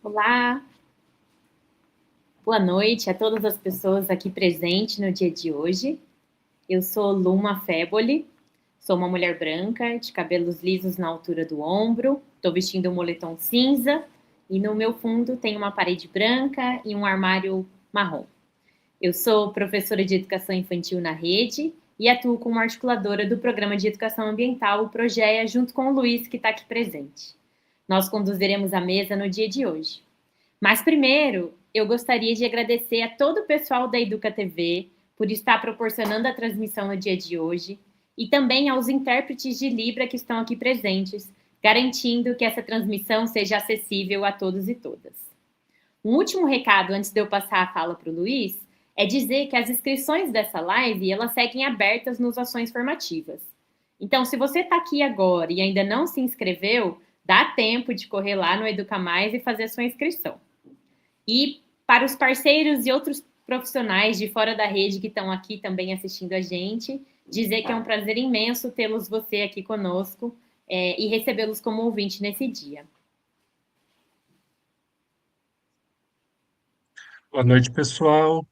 Olá, boa noite a todas as pessoas aqui presentes no dia de hoje. Eu sou Luma Féboli, sou uma mulher branca, de cabelos lisos na altura do ombro, estou vestindo um moletom cinza e no meu fundo tem uma parede branca e um armário marrom. Eu sou professora de educação infantil na rede e atuo como articuladora do programa de educação ambiental, o Progeia, junto com o Luiz, que está aqui presente. Nós conduziremos a mesa no dia de hoje. Mas primeiro, eu gostaria de agradecer a todo o pessoal da Educa TV por estar proporcionando a transmissão no dia de hoje e também aos intérpretes de Libra que estão aqui presentes, garantindo que essa transmissão seja acessível a todos e todas. Um último recado antes de eu passar a fala para o Luiz é dizer que as inscrições dessa live elas seguem abertas nos ações formativas. Então, se você está aqui agora e ainda não se inscreveu, dá tempo de correr lá no Educa Mais e fazer a sua inscrição. E para os parceiros e outros profissionais de fora da rede que estão aqui também assistindo a gente, dizer que é um prazer imenso tê-los você aqui conosco e recebê-los como ouvinte nesse dia. Boa noite, pessoal.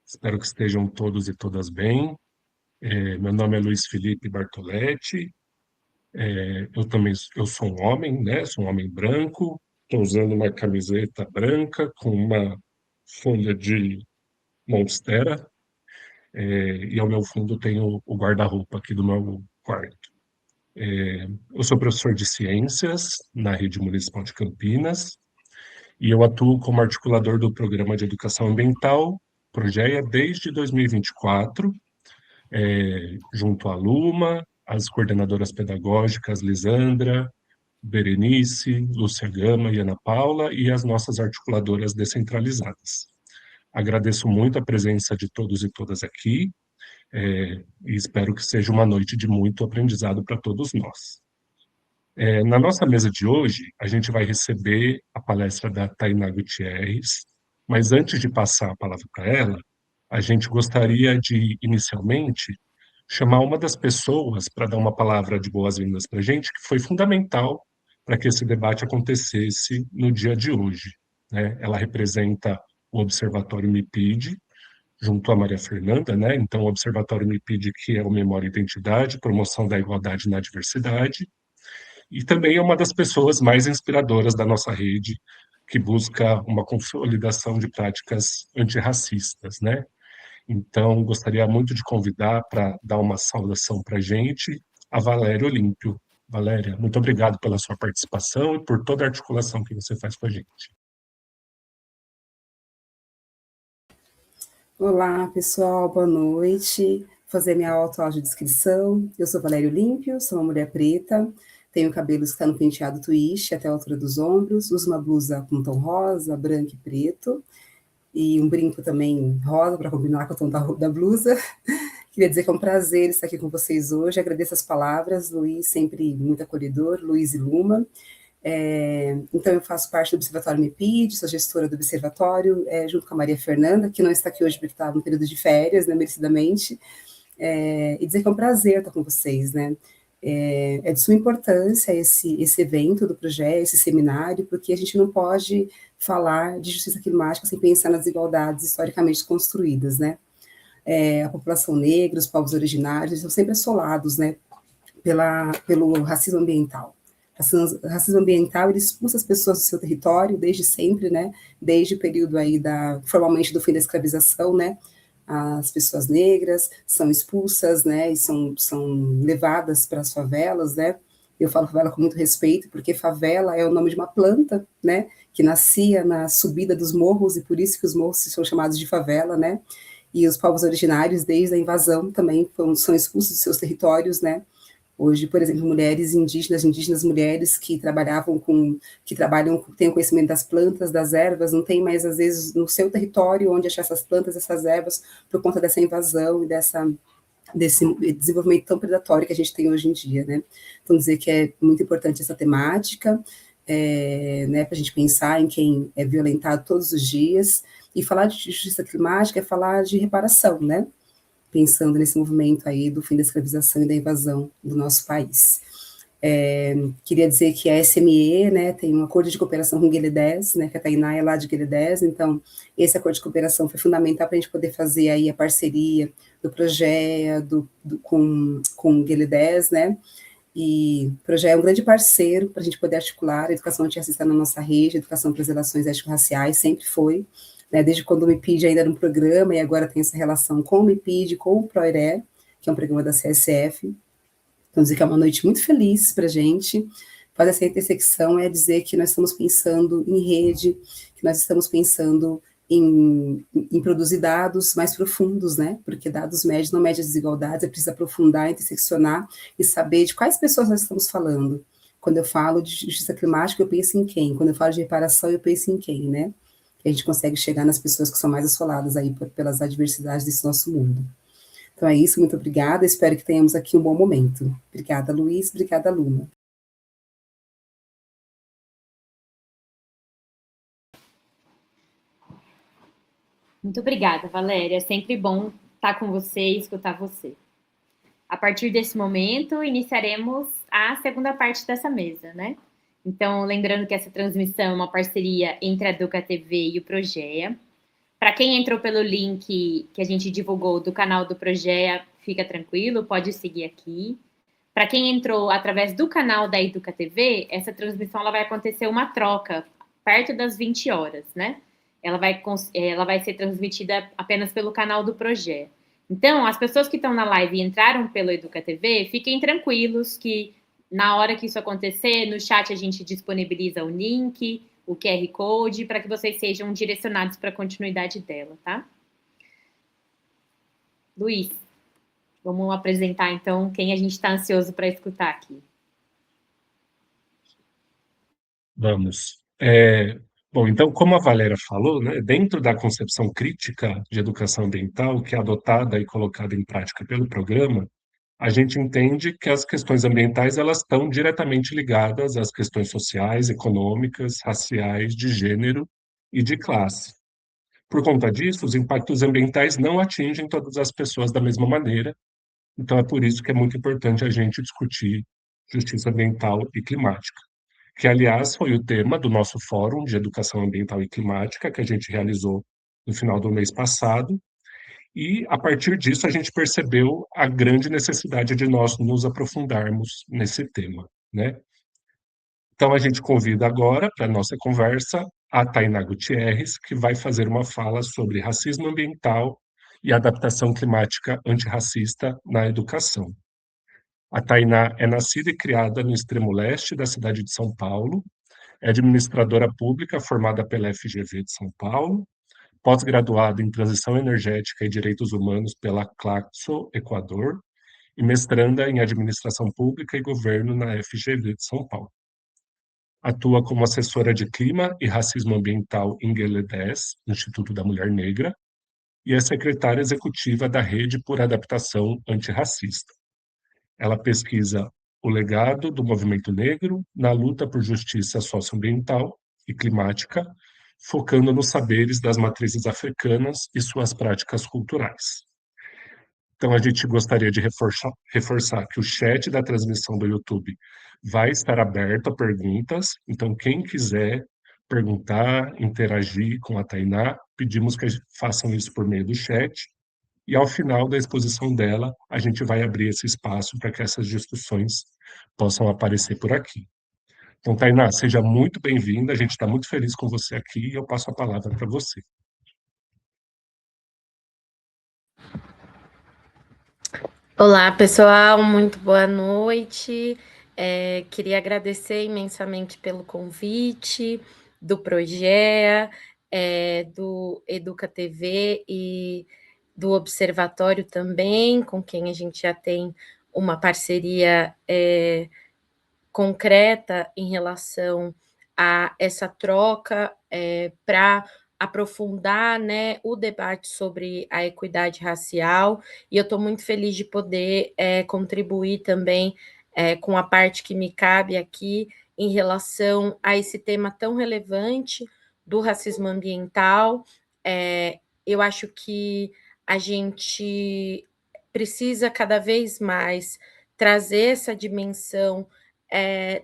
Espero que estejam todos e todas bem. Meu nome é Luiz Felipe Bartoletti. Eu sou um homem, né? Sou um homem branco. Estou usando uma camiseta branca com uma folha de monstera. E ao meu fundo tem o guarda-roupa aqui do meu quarto. Eu sou professor de ciências na Rede Municipal de Campinas e eu atuo como articulador do Programa de Educação Ambiental, Progeia, desde 2024, junto à Luma, as coordenadoras pedagógicas Lisandra, Berenice, Lúcia Gama e Ana Paula e as nossas articuladoras descentralizadas. Agradeço muito a presença de todos e todas aqui e espero que seja uma noite de muito aprendizado para todos nós. Na nossa mesa de hoje, a gente vai receber a palestra da Tainá Gutierrez, mas antes de passar a palavra para ela, a gente gostaria de, inicialmente, chamar uma das pessoas para dar uma palavra de boas-vindas para a gente, que foi fundamental para que esse debate acontecesse no dia de hoje, né? Ela representa o Observatório MIPID, junto à Maria Fernanda, né? Então, o Observatório MIPID, que é o Memória e Identidade, Promoção da Igualdade na Diversidade, e também é uma das pessoas mais inspiradoras da nossa rede, que busca uma consolidação de práticas antirracistas, né? Então, gostaria muito de convidar para dar uma saudação para a gente a Valéria Olímpio. Valéria, muito obrigado pela sua participação e por toda a articulação que você faz com a gente. Olá, pessoal, boa noite. Vou fazer minha audiodescrição. Eu sou Valéria Olímpio, sou uma mulher preta, tenho cabelos que estão no penteado twist até a altura dos ombros, uso uma blusa com tom rosa, branco e preto, e um brinco também rosa para combinar com o tom da blusa. Queria dizer que é um prazer estar aqui com vocês hoje. Agradeço as palavras, Luiz, sempre muito acolhedor, Luiz e Luma. Então, eu faço parte do Observatório MIPID, sou gestora do Observatório, junto com a Maria Fernanda, que não está aqui hoje porque está no período de férias, né, merecidamente, e dizer que é um prazer estar com vocês, né? É de sua importância esse evento do projeto, esse seminário, porque a gente não pode falar de justiça climática sem pensar nas desigualdades historicamente construídas, né? A população negra, os povos originários, são sempre assolados, né, pelo racismo ambiental. Racismo ambiental, ele expulsa as pessoas do seu território desde sempre, né, desde o período aí formalmente do fim da escravização, né, as pessoas negras são expulsas, né, e são levadas para as favelas, né. Eu falo favela com muito respeito, porque favela é o nome de uma planta, né, que nascia na subida dos morros, e por isso que os morros são chamados de favela, né, e os povos originários, desde a invasão, também são expulsos dos seus territórios, né. Hoje, por exemplo, mulheres indígenas mulheres que têm o conhecimento das plantas, das ervas, não tem mais, às vezes, no seu território onde achar essas plantas, essas ervas, por conta dessa invasão e desse desenvolvimento tão predatório que a gente tem hoje em dia, né? Então, dizer que é muito importante essa temática, né, para a gente pensar em quem é violentado todos os dias, e falar de justiça climática é falar de reparação, né? Pensando nesse movimento aí do fim da escravização e da invasão do nosso país. Queria dizer que a SME, né, tem um acordo de cooperação com o Guiledés, né, que a Tainá é lá de Guiledés, então esse acordo de cooperação foi fundamental para a gente poder fazer aí a parceria do Progea, com o Guiledés, né, e o Progea é um grande parceiro para a gente poder articular a educação antirracista na nossa rede, a educação para as relações étnico-raciais, sempre foi, né, desde quando o MIPID ainda era um programa, e agora tem essa relação com o MIPID, com o PROERE, que é um programa da CSF. Então, dizer que é uma noite muito feliz para a gente. Fazer essa intersecção é dizer que nós estamos pensando em rede, que nós estamos pensando em produzir dados mais profundos, né? Porque dados médios não medem as desigualdades, é preciso aprofundar, interseccionar e saber de quais pessoas nós estamos falando. Quando eu falo de justiça climática, eu penso em quem? Quando eu falo de reparação, eu penso em quem, né? Que a gente consegue chegar nas pessoas que são mais assoladas aí pelas adversidades desse nosso mundo. Então é isso, muito obrigada, espero que tenhamos aqui um bom momento. Obrigada, Luiz, obrigada, Luna. Muito obrigada, Valéria. É sempre bom estar com você e escutar você. A partir desse momento, iniciaremos a segunda parte dessa mesa, né? Então, lembrando que essa transmissão é uma parceria entre a Educa TV e o Progea. Para quem entrou pelo link que a gente divulgou do canal do Progea, fica tranquilo, pode seguir aqui. Para quem entrou através do canal da Educa TV, essa transmissão ela vai acontecer uma troca perto das 20 horas, né? Ela vai ser transmitida apenas pelo canal do Progea. Então, as pessoas que estão na live e entraram pelo Educa TV, fiquem tranquilos que na hora que isso acontecer, no chat a gente disponibiliza o link, o QR Code, para que vocês sejam direcionados para a continuidade dela, tá? Luiz, vamos apresentar, então, quem a gente está ansioso para escutar aqui. Vamos. Bom, então, como a Valéria falou, né, dentro da concepção crítica de educação ambiental, que é adotada e colocada em prática pelo programa, a gente entende que as questões ambientais elas estão diretamente ligadas às questões sociais, econômicas, raciais, de gênero e de classe. Por conta disso, os impactos ambientais não atingem todas as pessoas da mesma maneira, então é por isso que é muito importante a gente discutir justiça ambiental e climática, que, aliás, foi o tema do nosso Fórum de Educação Ambiental e Climática, que a gente realizou no final do mês passado, e, a partir disso, a gente percebeu a grande necessidade de nós nos aprofundarmos nesse tema, né? Então, a gente convida agora para a nossa conversa a Tainá Gutierrez, que vai fazer uma fala sobre racismo ambiental e adaptação climática antirracista na educação. A Tainá é nascida e criada no extremo leste da cidade de São Paulo, é administradora pública formada pela FGV de São Paulo, pós-graduada em Transição Energética e Direitos Humanos pela Claxo, Equador, e mestranda em Administração Pública e Governo na FGV de São Paulo. Atua como assessora de Clima e Racismo Ambiental em Gueledés, Instituto da Mulher Negra, e é secretária executiva da Rede por Adaptação Antirracista. Ela pesquisa o legado do movimento negro na luta por justiça socioambiental e climática, focando nos saberes das matrizes africanas e suas práticas culturais. Então, a gente gostaria de reforçar que o chat da transmissão do YouTube vai estar aberto a perguntas. Então, quem quiser perguntar, interagir com a Tainá, pedimos que façam isso por meio do chat. E, ao final da exposição dela, a gente vai abrir esse espaço para que essas discussões possam aparecer por aqui. Então, Tainá, seja muito bem-vinda. A gente está muito feliz com você aqui e eu passo a palavra para você. Olá, pessoal, muito boa noite. Queria agradecer imensamente pelo convite do Progea, do Educa TV e do Observatório também, com quem a gente já tem uma parceria concreta em relação a essa troca para aprofundar, né, o debate sobre a equidade racial, e eu estou muito feliz de poder contribuir também com a parte que me cabe aqui em relação a esse tema tão relevante do racismo ambiental. Eu acho que a gente precisa cada vez mais trazer essa dimensão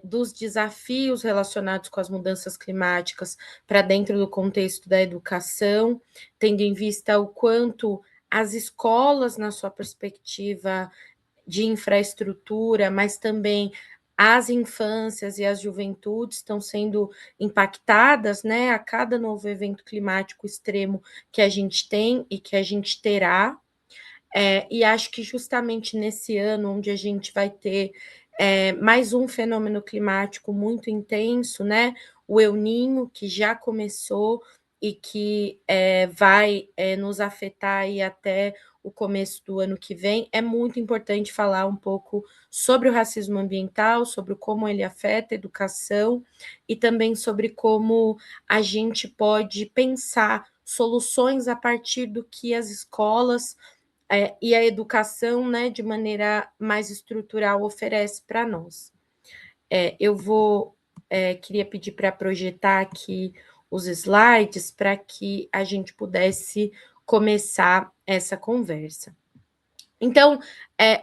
dos desafios relacionados com as mudanças climáticas para dentro do contexto da educação, tendo em vista o quanto as escolas, na sua perspectiva de infraestrutura, mas também as infâncias e as juventudes estão sendo impactadas, né, a cada novo evento climático extremo que a gente tem e que a gente terá. E acho que justamente nesse ano, onde a gente vai ter mais um fenômeno climático muito intenso, né? O El Niño, que já começou e que vai nos afetar aí até o começo do ano que vem, é muito importante falar um pouco sobre o racismo ambiental, sobre como ele afeta a educação e também sobre como a gente pode pensar soluções a partir do que as escolas e a educação, né, de maneira mais estrutural, oferece para nós. Queria pedir para projetar aqui os slides para que a gente pudesse começar essa conversa. Então,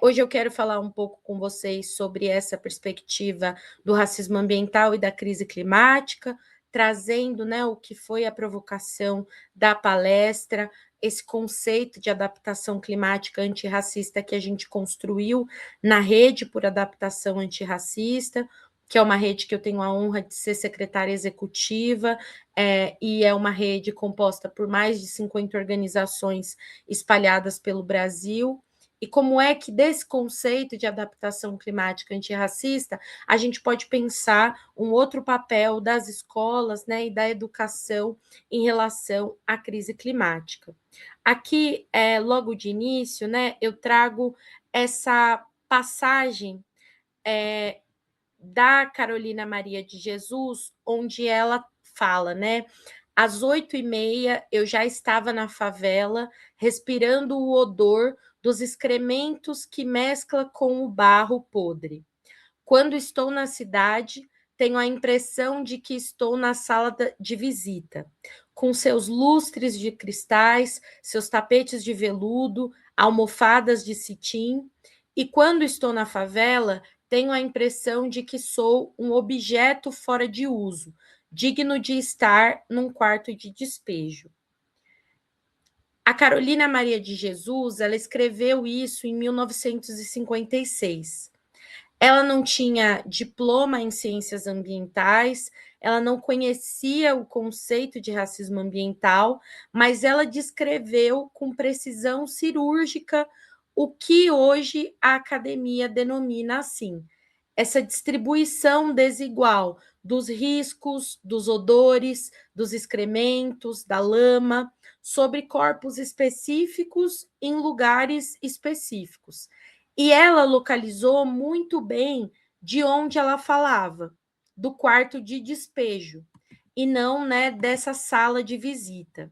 hoje eu quero falar um pouco com vocês sobre essa perspectiva do racismo ambiental e da crise climática, trazendo, né, o que foi a provocação da palestra, esse conceito de adaptação climática antirracista que a gente construiu na Rede por Adaptação Antirracista, que é uma rede que eu tenho a honra de ser secretária executiva, e é uma rede composta por mais de 50 organizações espalhadas pelo Brasil. E como é que desse conceito de adaptação climática antirracista a gente pode pensar um outro papel das escolas, né, e da educação em relação à crise climática. Aqui, logo de início, né, eu trago essa passagem da Carolina Maria de Jesus, onde ela fala, né? Às 8h30 eu já estava na favela, respirando o odor dos excrementos que mescla com o barro podre. Quando estou na cidade, tenho a impressão de que estou na sala de visita, com seus lustres de cristais, seus tapetes de veludo, almofadas de cetim, e quando estou na favela, tenho a impressão de que sou um objeto fora de uso, digno de estar num quarto de despejo. A Carolina Maria de Jesus, ela escreveu isso em 1956. Ela não tinha diploma em ciências ambientais, ela não conhecia o conceito de racismo ambiental, mas ela descreveu com precisão cirúrgica o que hoje a academia denomina assim, essa distribuição desigual dos riscos, dos odores, dos excrementos, da lama, sobre corpos específicos em lugares específicos. E ela localizou muito bem de onde ela falava, do quarto de despejo, e não, né, dessa sala de visita.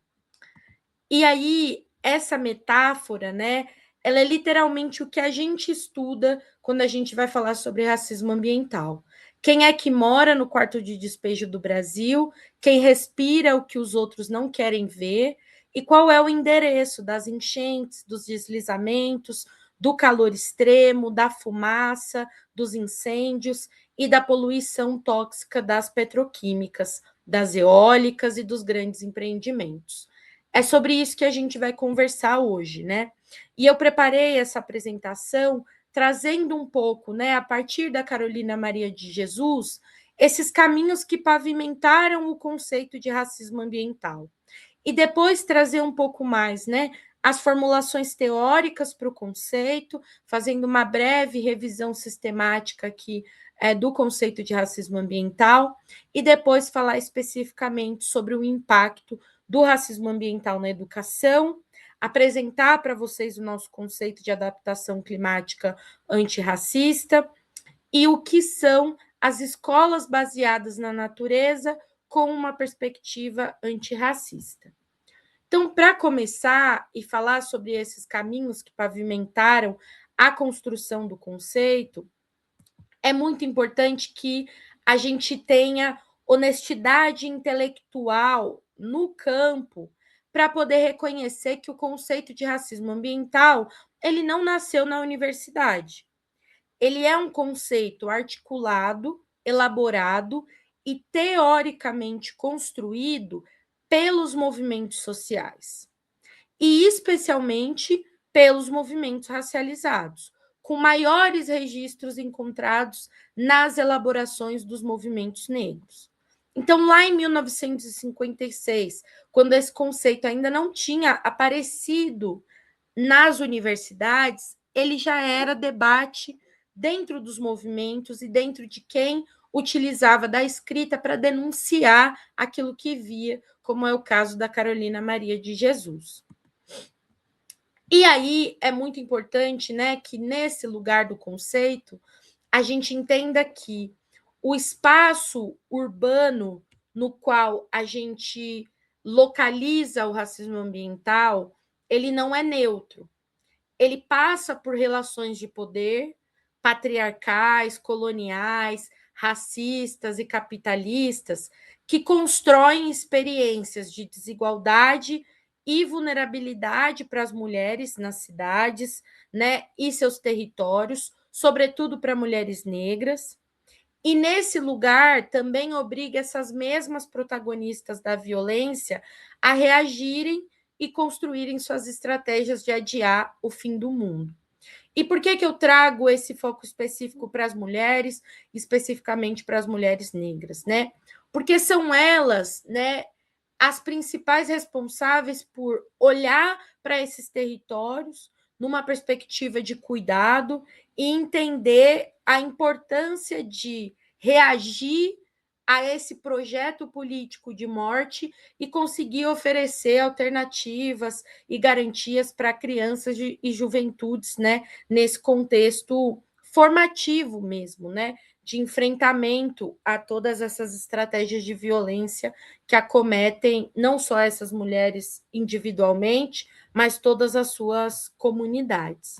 E aí, essa metáfora, né, ela é literalmente o que a gente estuda quando a gente vai falar sobre racismo ambiental. Quem é que mora no quarto de despejo do Brasil? Quem respira o que os outros não querem ver? E qual é o endereço das enchentes, dos deslizamentos, do calor extremo, da fumaça, dos incêndios e da poluição tóxica das petroquímicas, das eólicas e dos grandes empreendimentos? É sobre isso que a gente vai conversar hoje, né? E eu preparei essa apresentação trazendo um pouco, né, a partir da Carolina Maria de Jesus, esses caminhos que pavimentaram o conceito de racismo ambiental. E depois trazer um pouco mais, né, as formulações teóricas para o conceito, fazendo uma breve revisão sistemática aqui do conceito de racismo ambiental, e depois falar especificamente sobre o impacto do racismo ambiental na educação, apresentar para vocês o nosso conceito de adaptação climática antirracista e o que são as escolas baseadas na natureza com uma perspectiva antirracista. Então, para começar e falar sobre esses caminhos que pavimentaram a construção do conceito, é muito importante que a gente tenha honestidade intelectual no campo para poder reconhecer que o conceito de racismo ambiental ele não nasceu na universidade. ele é um conceito articulado, elaborado e teoricamente construído pelos movimentos sociais, e especialmente pelos movimentos racializados, com maiores registros encontrados nas elaborações dos movimentos negros. Então, lá em 1956, quando esse conceito ainda não tinha aparecido nas universidades, ele já era debate dentro dos movimentos e dentro de quem utilizava da escrita para denunciar aquilo que via, como é o caso da Carolina Maria de Jesus. E aí é muito importante, né, que nesse lugar do conceito a gente entenda que o espaço urbano no qual a gente localiza o racismo ambiental, ele não é neutro. Ele passa por relações de poder patriarcais, coloniais, racistas e capitalistas que constroem experiências de desigualdade e vulnerabilidade para as mulheres nas cidades, né, e seus territórios, sobretudo para mulheres negras. E nesse lugar também obriga essas mesmas protagonistas da violência a reagirem e construírem suas estratégias de adiar o fim do mundo. E por que eu trago esse foco específico para as mulheres, especificamente para as mulheres negras, né? Porque são elas, né, as principais responsáveis por olhar para esses territórios numa perspectiva de cuidado e entender a importância de reagir a esse projeto político de morte e conseguir oferecer alternativas e garantias para crianças e juventudes, né, nesse contexto formativo mesmo, né, de enfrentamento a todas essas estratégias de violência que acometem não só essas mulheres individualmente, mas todas as suas comunidades.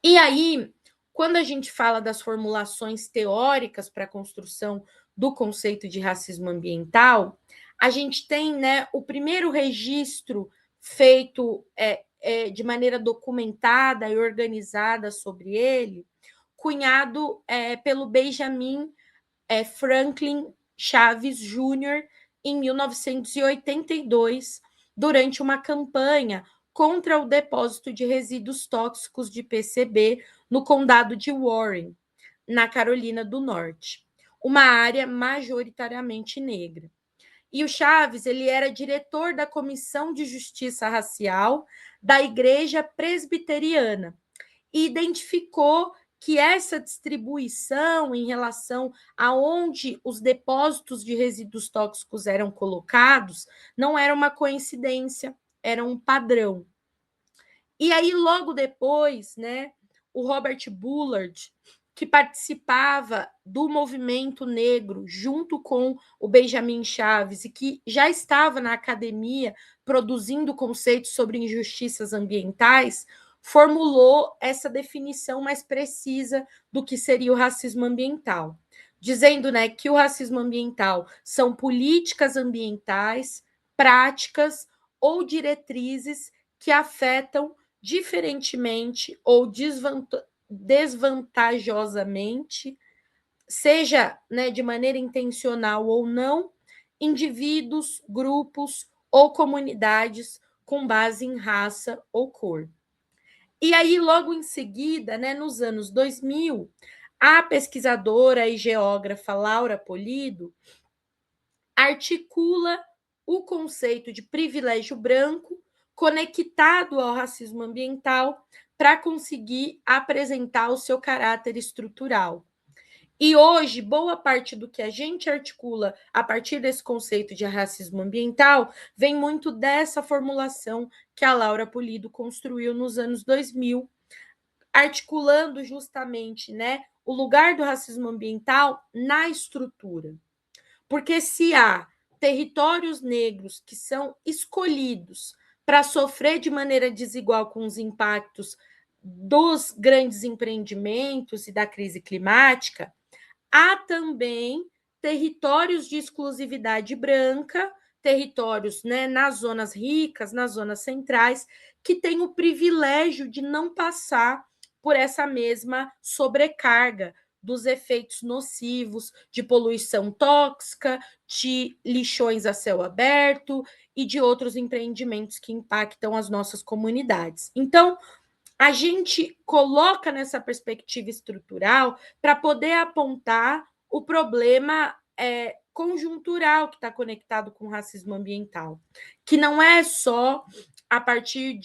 E aí, quando a gente fala das formulações teóricas para a construção do conceito de racismo ambiental, a gente tem, né, o primeiro registro feito de maneira documentada e organizada sobre ele, cunhado pelo Benjamin Franklin Chaves Jr., em 1982, durante uma campanha contra o depósito de resíduos tóxicos de PCB no condado de Warren, na Carolina do Norte, uma área majoritariamente negra. E o Chaves, ele era diretor da Comissão de Justiça Racial da Igreja Presbiteriana e identificou que essa distribuição em relação a onde os depósitos de resíduos tóxicos eram colocados não era uma coincidência, era um padrão. E aí, logo depois, né, o Robert Bullard, que participava do movimento negro junto com o Benjamin Chaves e que já estava na academia produzindo conceitos sobre injustiças ambientais, formulou essa definição mais precisa do que seria o racismo ambiental, dizendo, né, que o racismo ambiental são políticas ambientais, práticas ou diretrizes que afetam diferentemente ou desvantajosamente, seja, né, de maneira intencional ou não, indivíduos, grupos ou comunidades com base em raça ou cor. E aí, logo em seguida, né, nos anos 2000, a pesquisadora e geógrafa Laura Polido articula o conceito de privilégio branco conectado ao racismo ambiental para conseguir apresentar o seu caráter estrutural. E hoje, boa parte do que a gente articula a partir desse conceito de racismo ambiental vem muito dessa formulação que a Laura Polido construiu nos anos 2000, articulando justamente, né, o lugar do racismo ambiental na estrutura. Porque se há territórios negros que são escolhidos para sofrer de maneira desigual com os impactos dos grandes empreendimentos e da crise climática, há também territórios de exclusividade branca, territórios, né, nas zonas ricas, nas zonas centrais, que têm o privilégio de não passar por essa mesma sobrecarga dos efeitos nocivos de poluição tóxica, de lixões a céu aberto e de outros empreendimentos que impactam as nossas comunidades. Então, a gente coloca nessa perspectiva estrutural para poder apontar o problema conjuntural que está conectado com o racismo ambiental, que não é só a partir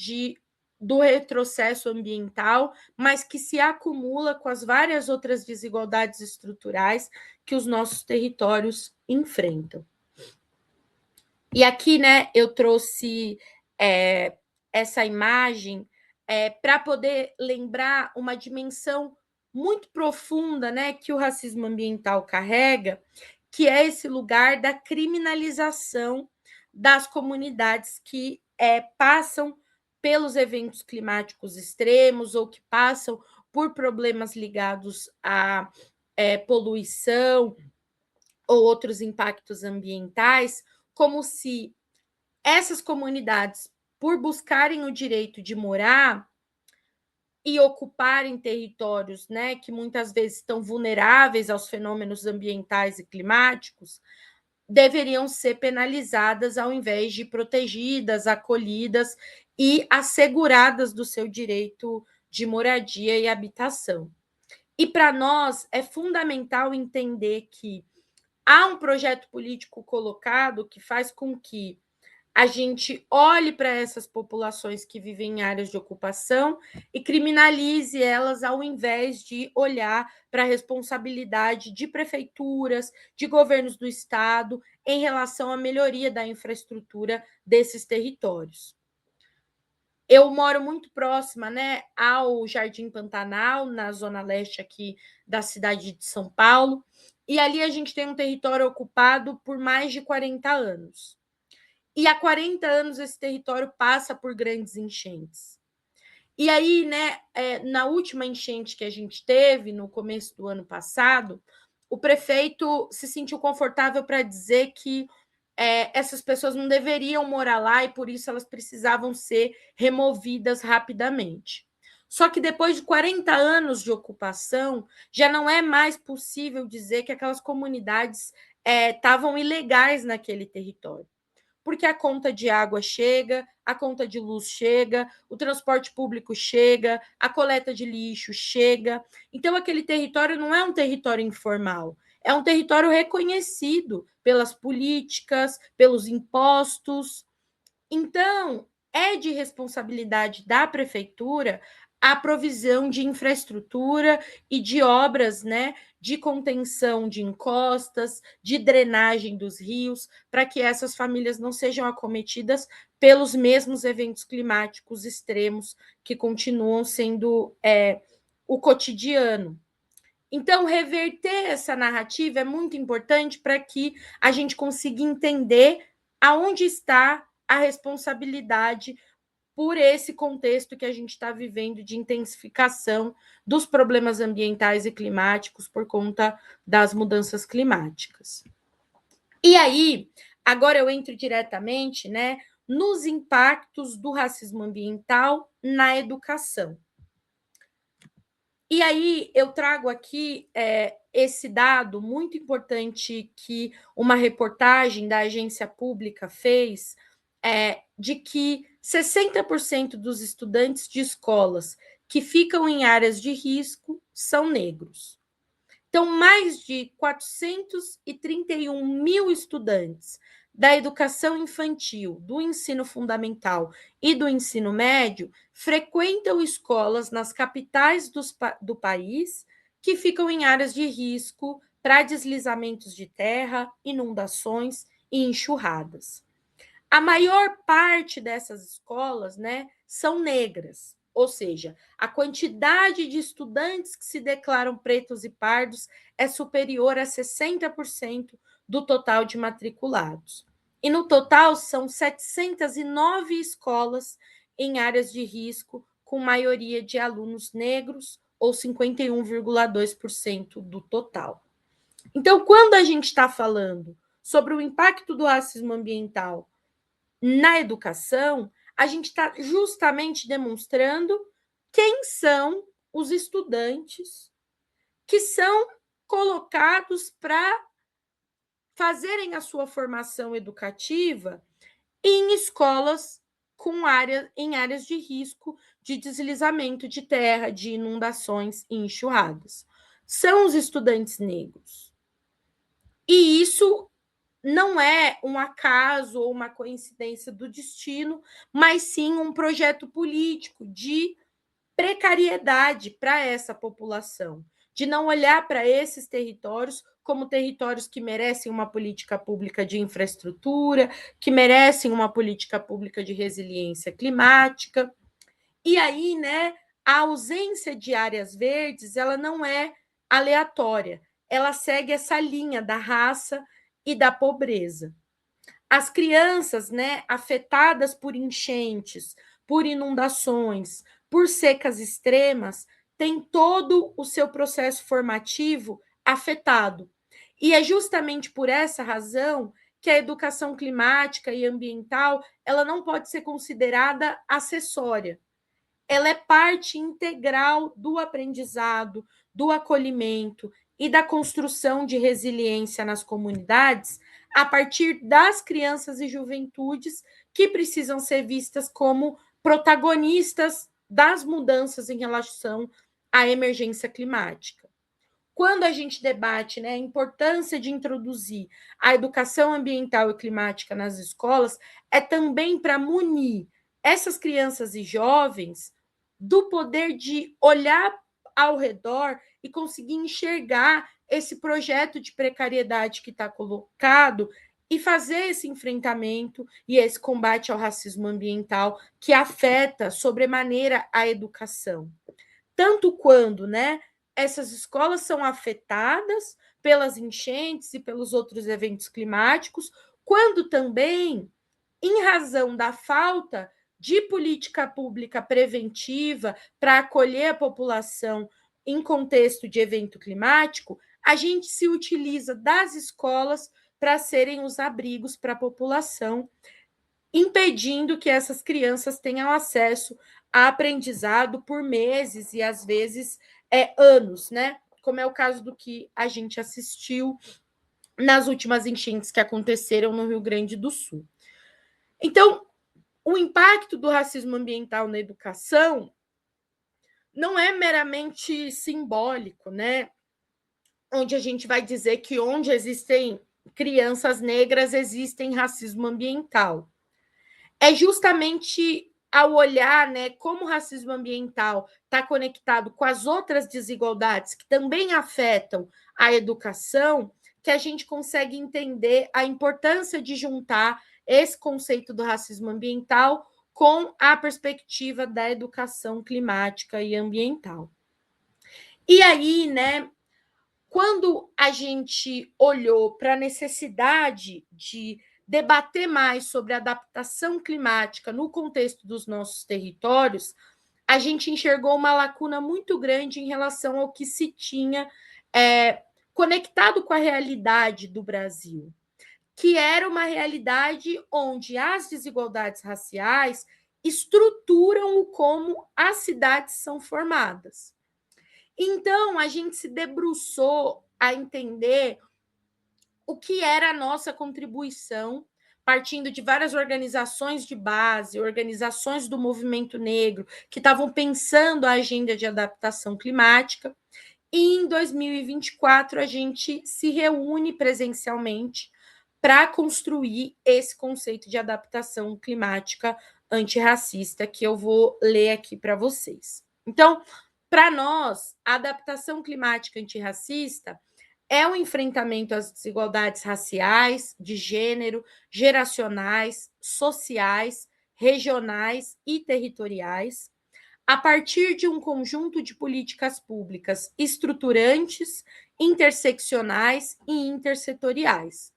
do retrocesso ambiental, mas que se acumula com as várias outras desigualdades estruturais que os nossos territórios enfrentam. E aqui, né, eu trouxe essa imagem para poder lembrar uma dimensão muito profunda, né, que o racismo ambiental carrega, que é esse lugar da criminalização das comunidades que passam pelos eventos climáticos extremos ou que passam por problemas ligados à poluição ou outros impactos ambientais, como se essas comunidades, por buscarem o direito de morar e ocuparem territórios, né, que muitas vezes estão vulneráveis aos fenômenos ambientais e climáticos, deveriam ser penalizadas ao invés de protegidas, acolhidas e asseguradas do seu direito de moradia e habitação. E para nós é fundamental entender que há um projeto político colocado que faz com que a gente olhe para essas populações que vivem em áreas de ocupação e criminalize elas ao invés de olhar para a responsabilidade de prefeituras, de governos do estado em relação à melhoria da infraestrutura desses territórios. Eu moro muito próxima, né, ao Jardim Pantanal, na zona leste aqui da cidade de São Paulo, e ali a gente tem um território ocupado por mais de 40 anos. E há 40 anos esse território passa por grandes enchentes. E aí, né, na última enchente que a gente teve, no começo do ano passado, o prefeito se sentiu confortável para dizer que essas pessoas não deveriam morar lá e, por isso, elas precisavam ser removidas rapidamente. Só que depois de 40 anos de ocupação, já não é mais possível dizer que aquelas comunidades estavam ilegais naquele território. Porque a conta de água chega, a conta de luz chega, o transporte público chega, a coleta de lixo chega. Então, aquele território não é um território informal, é um território reconhecido pelas políticas, pelos impostos. Então, é de responsabilidade da prefeitura a provisão de infraestrutura e de obras, né, de contenção de encostas, de drenagem dos rios, para que essas famílias não sejam acometidas pelos mesmos eventos climáticos extremos que continuam sendo o cotidiano. Então, reverter essa narrativa é muito importante para que a gente consiga entender aonde está a responsabilidade por esse contexto que a gente está vivendo de intensificação dos problemas ambientais e climáticos por conta das mudanças climáticas. E aí, agora eu entro diretamente, né, nos impactos do racismo ambiental na educação. E aí eu trago aqui esse dado muito importante que uma reportagem da agência pública fez, de que 60% dos estudantes de escolas que ficam em áreas de risco são negros. Então, mais de 431 mil estudantes da educação infantil, do ensino fundamental e do ensino médio frequentam escolas nas capitais do país que ficam em áreas de risco para deslizamentos de terra, inundações e enxurradas. A maior parte dessas escolas, né, são negras, ou seja, a quantidade de estudantes que se declaram pretos e pardos é superior a 60% do total de matriculados. E no total são 709 escolas em áreas de risco, com maioria de alunos negros, ou 51,2% do total. Então, quando a gente está falando sobre o impacto do racismo ambiental na educação, a gente está justamente demonstrando quem são os estudantes que são colocados para fazerem a sua formação educativa em escolas em áreas de risco de deslizamento de terra, de inundações e enxurradas. São os estudantes negros. E isso não é um acaso ou uma coincidência do destino, mas sim um projeto político de precariedade para essa população, de não olhar para esses territórios como territórios que merecem uma política pública de infraestrutura, que merecem uma política pública de resiliência climática. E aí, né, a ausência de áreas verdes, ela não é aleatória, ela segue essa linha da raça e da pobreza. As crianças, né, afetadas por enchentes, por inundações, por secas extremas, têm todo o seu processo formativo afetado. E é justamente por essa razão que a educação climática e ambiental, ela não pode ser considerada acessória. Ela é parte integral do aprendizado, do acolhimento e da construção de resiliência nas comunidades a partir das crianças e juventudes que precisam ser vistas como protagonistas das mudanças em relação à emergência climática. Quando a gente debate, né, a importância de introduzir a educação ambiental e climática nas escolas, é também para munir essas crianças e jovens do poder de olhar ao redor e conseguir enxergar esse projeto de precariedade que está colocado e fazer esse enfrentamento e esse combate ao racismo ambiental que afeta sobremaneira a educação. Tanto quando, né, essas escolas são afetadas pelas enchentes e pelos outros eventos climáticos, quando também, em razão da falta de política pública preventiva para acolher a população em contexto de evento climático, a gente se utiliza das escolas para serem os abrigos para a população, impedindo que essas crianças tenham acesso a aprendizado por meses e, às vezes, anos, né? Como é o caso do que a gente assistiu nas últimas enchentes que aconteceram no Rio Grande do Sul. Então, o impacto do racismo ambiental na educação não é meramente simbólico, né? Onde a gente vai dizer que onde existem crianças negras, existem racismo ambiental. É justamente ao olhar, né, como o racismo ambiental está conectado com as outras desigualdades que também afetam a educação, que a gente consegue entender a importância de juntar esse conceito do racismo ambiental com a perspectiva da educação climática e ambiental. E aí, né, quando a gente olhou para a necessidade de debater mais sobre adaptação climática no contexto dos nossos territórios, a gente enxergou uma lacuna muito grande em relação ao que se tinha conectado com a realidade do Brasil, que era uma realidade onde as desigualdades raciais estruturam o como as cidades são formadas. Então, a gente se debruçou a entender o que era a nossa contribuição, partindo de várias organizações de base, organizações do movimento negro, que estavam pensando a agenda de adaptação climática. E em 2024, a gente se reúne presencialmente para construir esse conceito de adaptação climática antirracista, que eu vou ler aqui para vocês. Então, para nós, a adaptação climática antirracista é o enfrentamento às desigualdades raciais, de gênero, geracionais, sociais, regionais e territoriais, a partir de um conjunto de políticas públicas estruturantes, interseccionais e intersetoriais.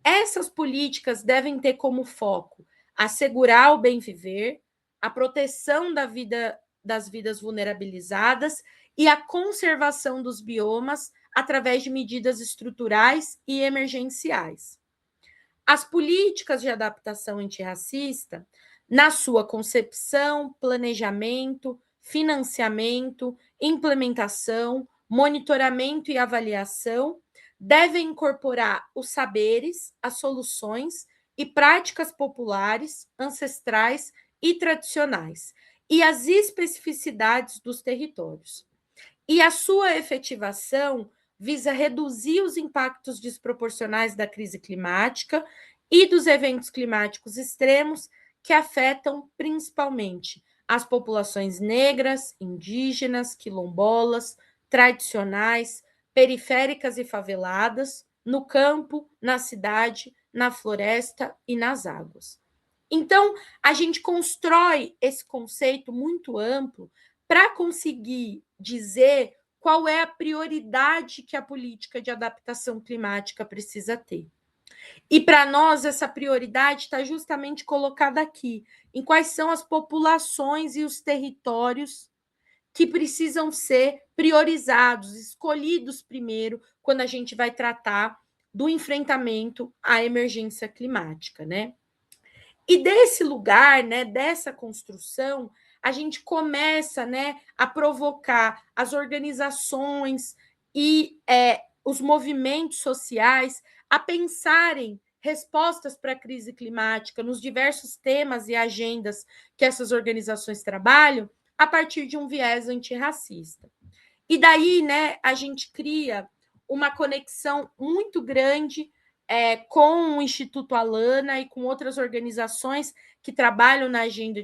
Essas políticas devem ter como foco assegurar o bem viver, a proteção das vidas vulnerabilizadas e a conservação dos biomas através de medidas estruturais e emergenciais. As políticas de adaptação antirracista, na sua concepção, planejamento, financiamento, implementação, monitoramento e avaliação devem incorporar os saberes, as soluções e práticas populares, ancestrais e tradicionais, e as especificidades dos territórios. E a sua efetivação visa reduzir os impactos desproporcionais da crise climática e dos eventos climáticos extremos que afetam principalmente as populações negras, indígenas, quilombolas, tradicionais, periféricas e faveladas, no campo, na cidade, na floresta e nas águas. Então, a gente constrói esse conceito muito amplo para conseguir dizer qual é a prioridade que a política de adaptação climática precisa ter. E para nós, essa prioridade está justamente colocada aqui, em quais são as populações e os territórios que precisam ser priorizados, escolhidos primeiro, quando a gente vai tratar do enfrentamento à emergência climática, né? E desse lugar, né, dessa construção, a gente começa, né, a provocar as organizações e os movimentos sociais a pensarem respostas para a crise climática nos diversos temas e agendas que essas organizações trabalham a partir de um viés antirracista. E daí, né, a gente cria uma conexão muito grande com o Instituto Alana e com outras organizações que trabalham na agenda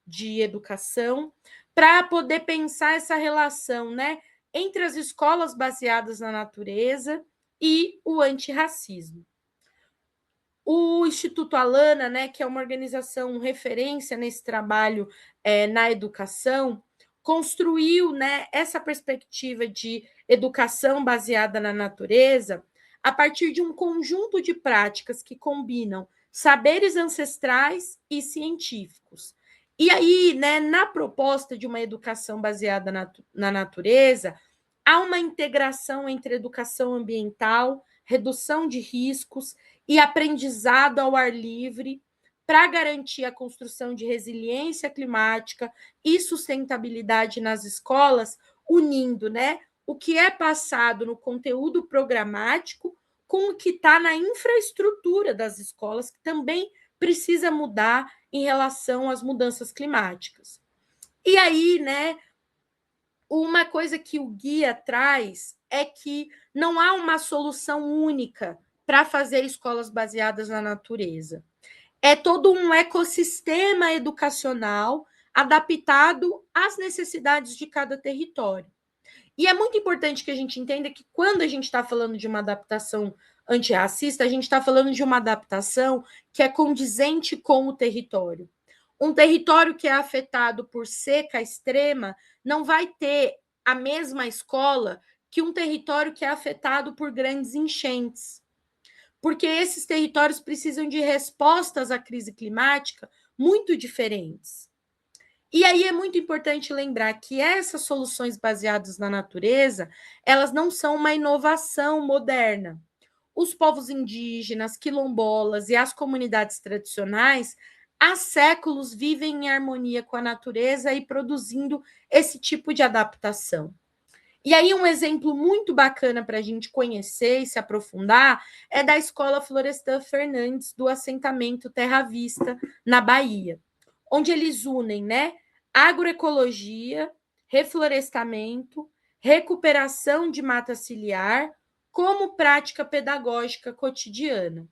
de educação, para poder pensar essa relação, né, entre as escolas baseadas na natureza e o antirracismo. O Instituto Alana, né, que é uma organização referência nesse trabalho na educação, construiu, né, essa perspectiva de educação baseada na natureza a partir de um conjunto de práticas que combinam saberes ancestrais e científicos. E aí, né, na proposta de uma educação baseada na natureza, há uma integração entre educação ambiental, redução de riscos e aprendizado ao ar livre para garantir a construção de resiliência climática e sustentabilidade nas escolas, unindo, né, o que é passado no conteúdo programático com o que está na infraestrutura das escolas, que também precisa mudar em relação às mudanças climáticas. E aí, né, uma coisa que o guia traz é que não há uma solução única para fazer escolas baseadas na natureza. É todo um ecossistema educacional adaptado às necessidades de cada território. E é muito importante que a gente entenda que quando a gente está falando de uma adaptação antirracista, a gente está falando de uma adaptação que é condizente com o território. Um território que é afetado por seca extrema não vai ter a mesma escola que um território que é afetado por grandes enchentes. Porque esses territórios precisam de respostas à crise climática muito diferentes. E aí é muito importante lembrar que essas soluções baseadas na natureza, elas não são uma inovação moderna. Os povos indígenas, quilombolas e as comunidades tradicionais, há séculos vivem em harmonia com a natureza e produzindo esse tipo de adaptação. E aí um exemplo muito bacana para a gente conhecer e se aprofundar é da Escola Florestan Fernandes, do assentamento Terra Vista, na Bahia, onde eles unem, né, agroecologia, reflorestamento, recuperação de mata ciliar como prática pedagógica cotidiana.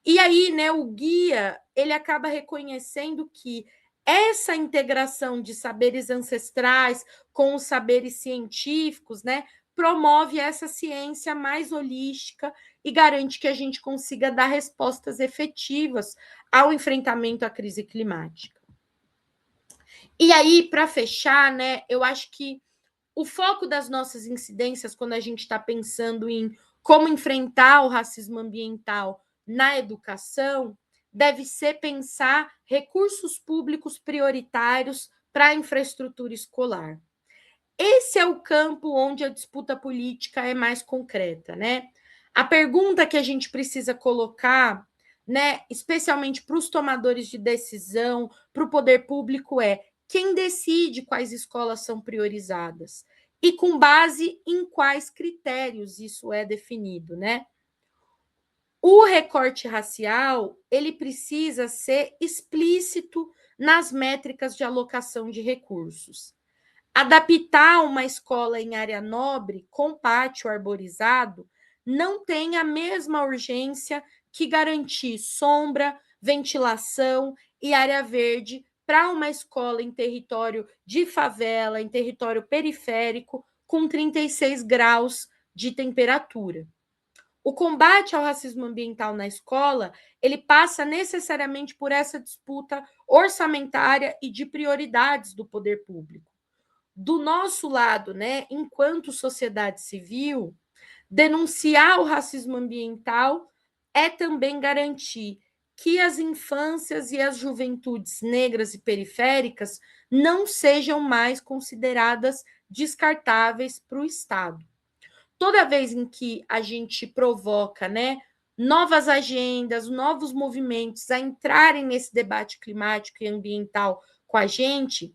E aí, né, o guia, ele acaba reconhecendo que essa integração de saberes ancestrais com os saberes científicos, né, promove essa ciência mais holística e garante que a gente consiga dar respostas efetivas ao enfrentamento à crise climática. E aí, para fechar, né, eu acho que o foco das nossas incidências, quando a gente está pensando em como enfrentar o racismo ambiental na educação, deve ser pensar recursos públicos prioritários para a infraestrutura escolar. Esse é o campo onde a disputa política é mais concreta, né? A pergunta que a gente precisa colocar, né, especialmente para os tomadores de decisão, para o poder público, é: quem decide quais escolas são priorizadas e com base em quais critérios isso é definido, né? O recorte racial, ele precisa ser explícito nas métricas de alocação de recursos. Adaptar uma escola em área nobre com pátio arborizado não tem a mesma urgência que garantir sombra, ventilação e área verde para uma escola em território de favela, em território periférico, com 36 graus de temperatura. O combate ao racismo ambiental na escola, ele passa necessariamente por essa disputa orçamentária e de prioridades do poder público. Do nosso lado, né, enquanto sociedade civil, denunciar o racismo ambiental é também garantir que as infâncias e as juventudes negras e periféricas não sejam mais consideradas descartáveis para o Estado. Toda vez em que a gente provoca, né, novas agendas, novos movimentos a entrarem nesse debate climático e ambiental com a gente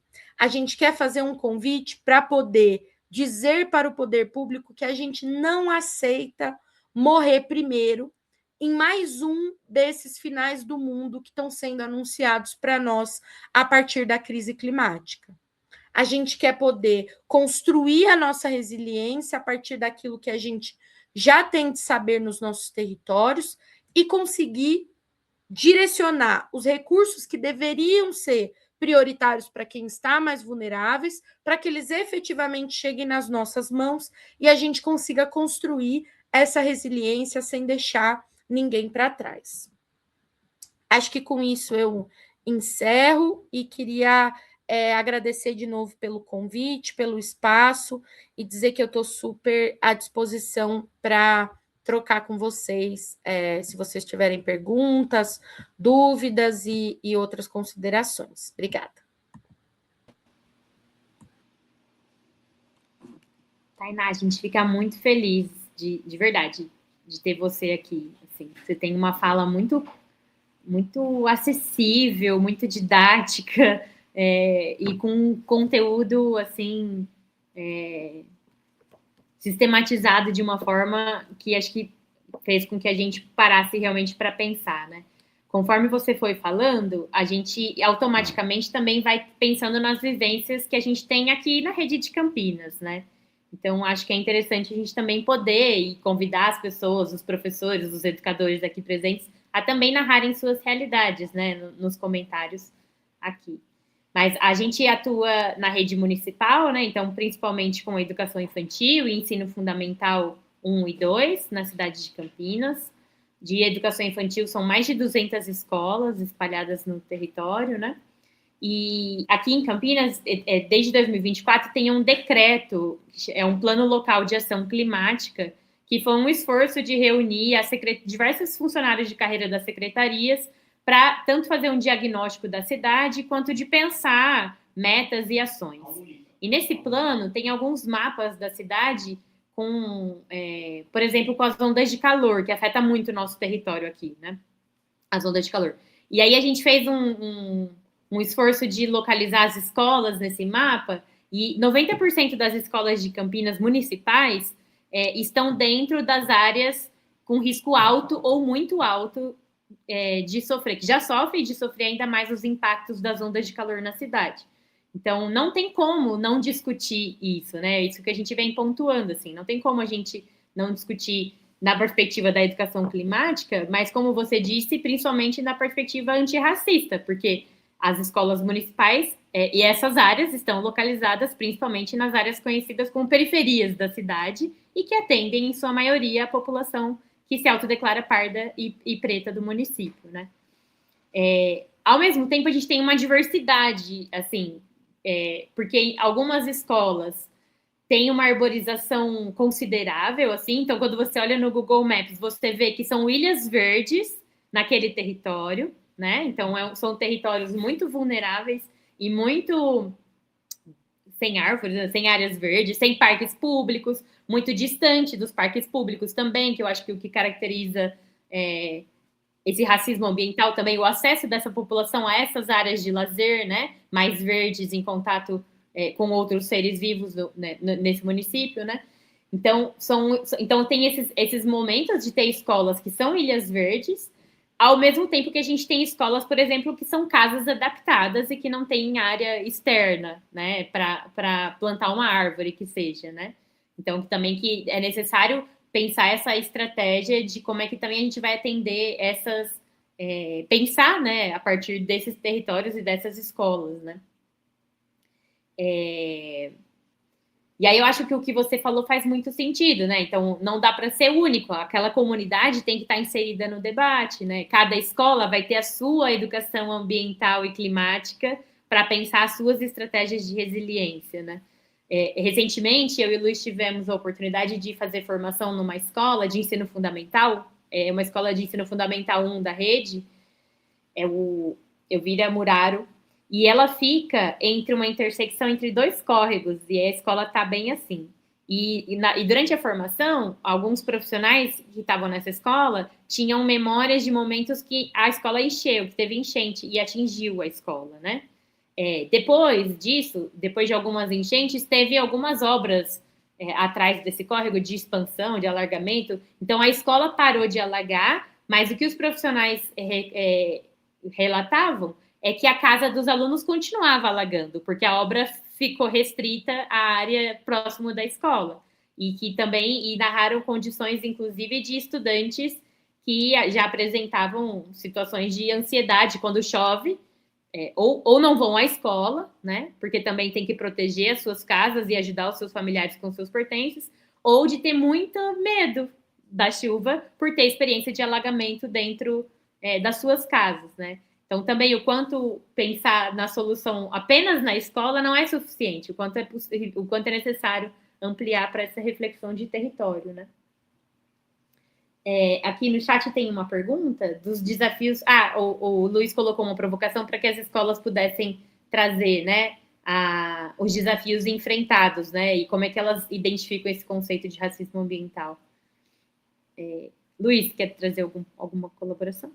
quer fazer um convite para poder dizer para o poder público que a gente não aceita morrer primeiro em mais um desses finais do mundo que estão sendo anunciados para nós a partir da crise climática. A gente quer poder construir a nossa resiliência a partir daquilo que a gente já tem de saber nos nossos territórios e conseguir direcionar os recursos que deveriam ser prioritários para quem está mais vulneráveis, para que eles efetivamente cheguem nas nossas mãos e a gente consiga construir essa resiliência sem deixar ninguém para trás. Acho que com isso eu encerro e queria agradecer de novo pelo convite, pelo espaço e dizer que eu estou super à disposição para trocar com vocês, se vocês tiverem perguntas, dúvidas e outras considerações. Obrigada. Tainá, a gente fica muito feliz, de verdade, de ter você aqui. Assim, você tem uma fala muito, muito acessível, muito didática, e com conteúdo, assim, sistematizado de uma forma que acho que fez com que a gente parasse realmente para pensar, né? Conforme você foi falando, a gente automaticamente também vai pensando nas vivências que a gente tem aqui na rede de Campinas, né? Então, acho que é interessante a gente também poder e convidar as pessoas, os professores, os educadores aqui presentes, a também narrarem suas realidades, né, nos comentários aqui. Mas a gente atua na rede municipal, né? Então, principalmente com a educação infantil e ensino fundamental 1 e 2, na cidade de Campinas. De educação infantil, são mais de 200 escolas espalhadas no território, né? E aqui em Campinas, desde 2024, tem um decreto, é um plano local de ação climática, que foi um esforço de reunir diversos funcionários de carreira das secretarias para tanto fazer um diagnóstico da cidade, quanto de pensar metas e ações. E nesse plano, tem alguns mapas da cidade com, por exemplo, com as ondas de calor, que afeta muito o nosso território aqui, né? As ondas de calor. E aí a gente fez um esforço de localizar as escolas nesse mapa, e 90% das escolas de Campinas municipais estão dentro das áreas com risco alto ou muito alto de sofrer, que já sofre e de sofrer ainda mais os impactos das ondas de calor na cidade. Então, não tem como não discutir isso, né? Isso que a gente vem pontuando, assim, não tem como a gente não discutir na perspectiva da educação climática, mas, como você disse, principalmente na perspectiva antirracista, porque as escolas municipais e essas áreas estão localizadas principalmente nas áreas conhecidas como periferias da cidade e que atendem, em sua maioria, a população que se autodeclara parda e preta do município, né? Ao mesmo tempo, a gente tem uma diversidade, assim, porque algumas escolas têm uma arborização considerável, assim, então quando você olha no Google Maps, você vê que são ilhas verdes naquele território, né? Então, são territórios muito vulneráveis e muito sem árvores, sem áreas verdes, sem parques públicos, muito distante dos parques públicos também, que eu acho que o que caracteriza esse racismo ambiental também, o acesso dessa população a essas áreas de lazer, né, mais verdes, em contato com outros seres vivos nesse município, né? Então, tem esses momentos de ter escolas que são ilhas verdes, ao mesmo tempo que a gente tem escolas, por exemplo, que são casas adaptadas e que não tem área externa, né, para plantar uma árvore que seja, né? Então, também que é necessário pensar essa estratégia de como é que também a gente vai atender pensar, né, a partir desses territórios e dessas escolas, né? E aí eu acho que o que você falou faz muito sentido, né? Então, não dá para ser único. Aquela comunidade tem que estar inserida no debate, né? Cada escola vai ter a sua educação ambiental e climática para pensar as suas estratégias de resiliência, né? Recentemente, eu e o Luiz tivemos a oportunidade de fazer formação numa escola de ensino fundamental, uma escola de ensino fundamental 1 da rede, o Elvira Muraro, e ela fica entre uma intersecção entre 2 córregos, e a escola está bem assim. E durante a formação, alguns profissionais que estavam nessa escola tinham memórias de momentos que a escola encheu, que teve enchente e atingiu a escola, né? Depois disso, depois de algumas enchentes, teve algumas obras atrás desse córrego de expansão, de alargamento. Então, a escola parou de alagar, mas o que os profissionais relatavam é que a casa dos alunos continuava alagando, porque a obra ficou restrita à área próximo da escola. E que também narraram condições, inclusive, de estudantes que já apresentavam situações de ansiedade quando chove, ou não vão à escola, né? Porque também tem que proteger as suas casas e ajudar os seus familiares com seus pertences, ou de ter muito medo da chuva por ter experiência de alagamento dentro das suas casas, né? Então, também o quanto pensar na solução apenas na escola não é suficiente, o quanto é necessário ampliar para essa reflexão de território, né? Aqui no chat tem uma pergunta dos desafios. O Luiz colocou uma provocação para que as escolas pudessem trazer, né, os desafios enfrentados, né, e como é que elas identificam esse conceito de racismo ambiental. Luiz, quer trazer alguma colaboração?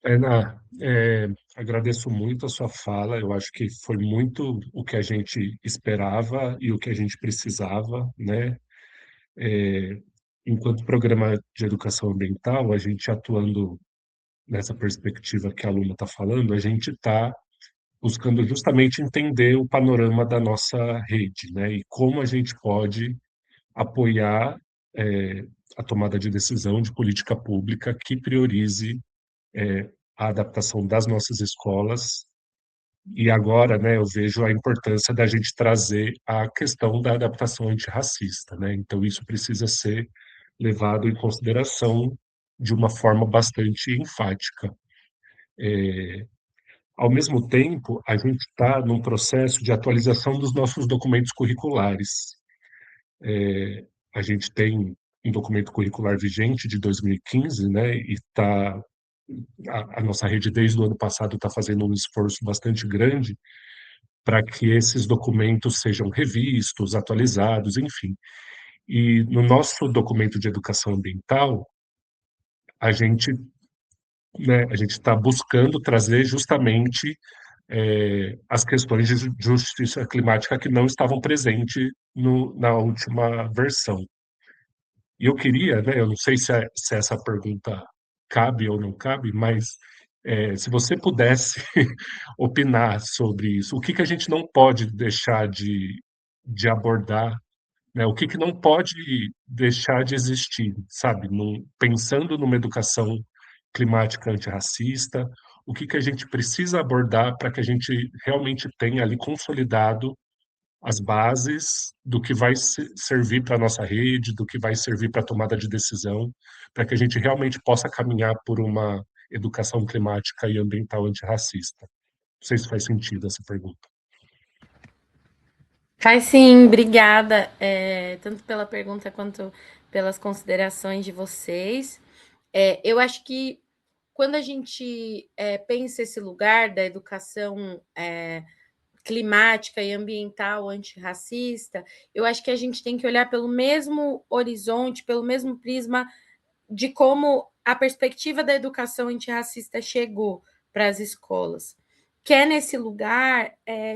Ana, agradeço muito a sua fala. Eu acho que foi muito o que a gente esperava e o que a gente precisava, né? Enquanto programa de educação ambiental, a gente atuando nessa perspectiva que a aluna está falando, a gente está buscando justamente entender o panorama da nossa rede, né? E como a gente pode apoiar a tomada de decisão de política pública que priorize a adaptação das nossas escolas. E agora, né, eu vejo a importância da gente trazer a questão da adaptação antirracista, né? Então isso precisa ser levado em consideração de uma forma bastante enfática. Ao mesmo tempo, a gente está num processo de atualização dos nossos documentos curriculares. A gente tem um documento curricular vigente de 2015, né, e a nossa rede desde o ano passado está fazendo um esforço bastante grande para que esses documentos sejam revistos, atualizados, enfim. E no nosso documento de educação ambiental, a gente, né, a gente está buscando trazer justamente as questões de justiça climática que não estavam presentes na última versão. E eu queria, né, eu não sei se essa pergunta cabe ou não cabe, mas se você pudesse opinar sobre isso, o que que a gente não pode deixar de abordar, né? O que que não pode deixar de existir, sabe? Pensando numa educação climática antirracista, o que que a gente precisa abordar para que a gente realmente tenha ali consolidado as bases do que vai servir para a nossa rede, do que vai servir para a tomada de decisão, para que a gente realmente possa caminhar por uma educação climática e ambiental antirracista. Não sei se faz sentido essa pergunta. Faz sim, obrigada, tanto pela pergunta quanto pelas considerações de vocês. Eu acho que quando a gente pensa esse lugar da educação climática e ambiental antirracista, eu acho que a gente tem que olhar pelo mesmo horizonte, pelo mesmo prisma de como a perspectiva da educação antirracista chegou para as escolas, que é nesse lugar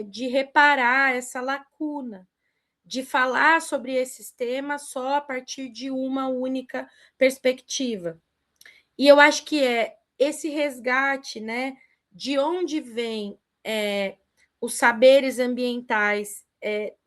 de reparar essa lacuna, de falar sobre esses temas só a partir de uma única perspectiva. E eu acho que esse resgate, né, de onde vem os saberes ambientais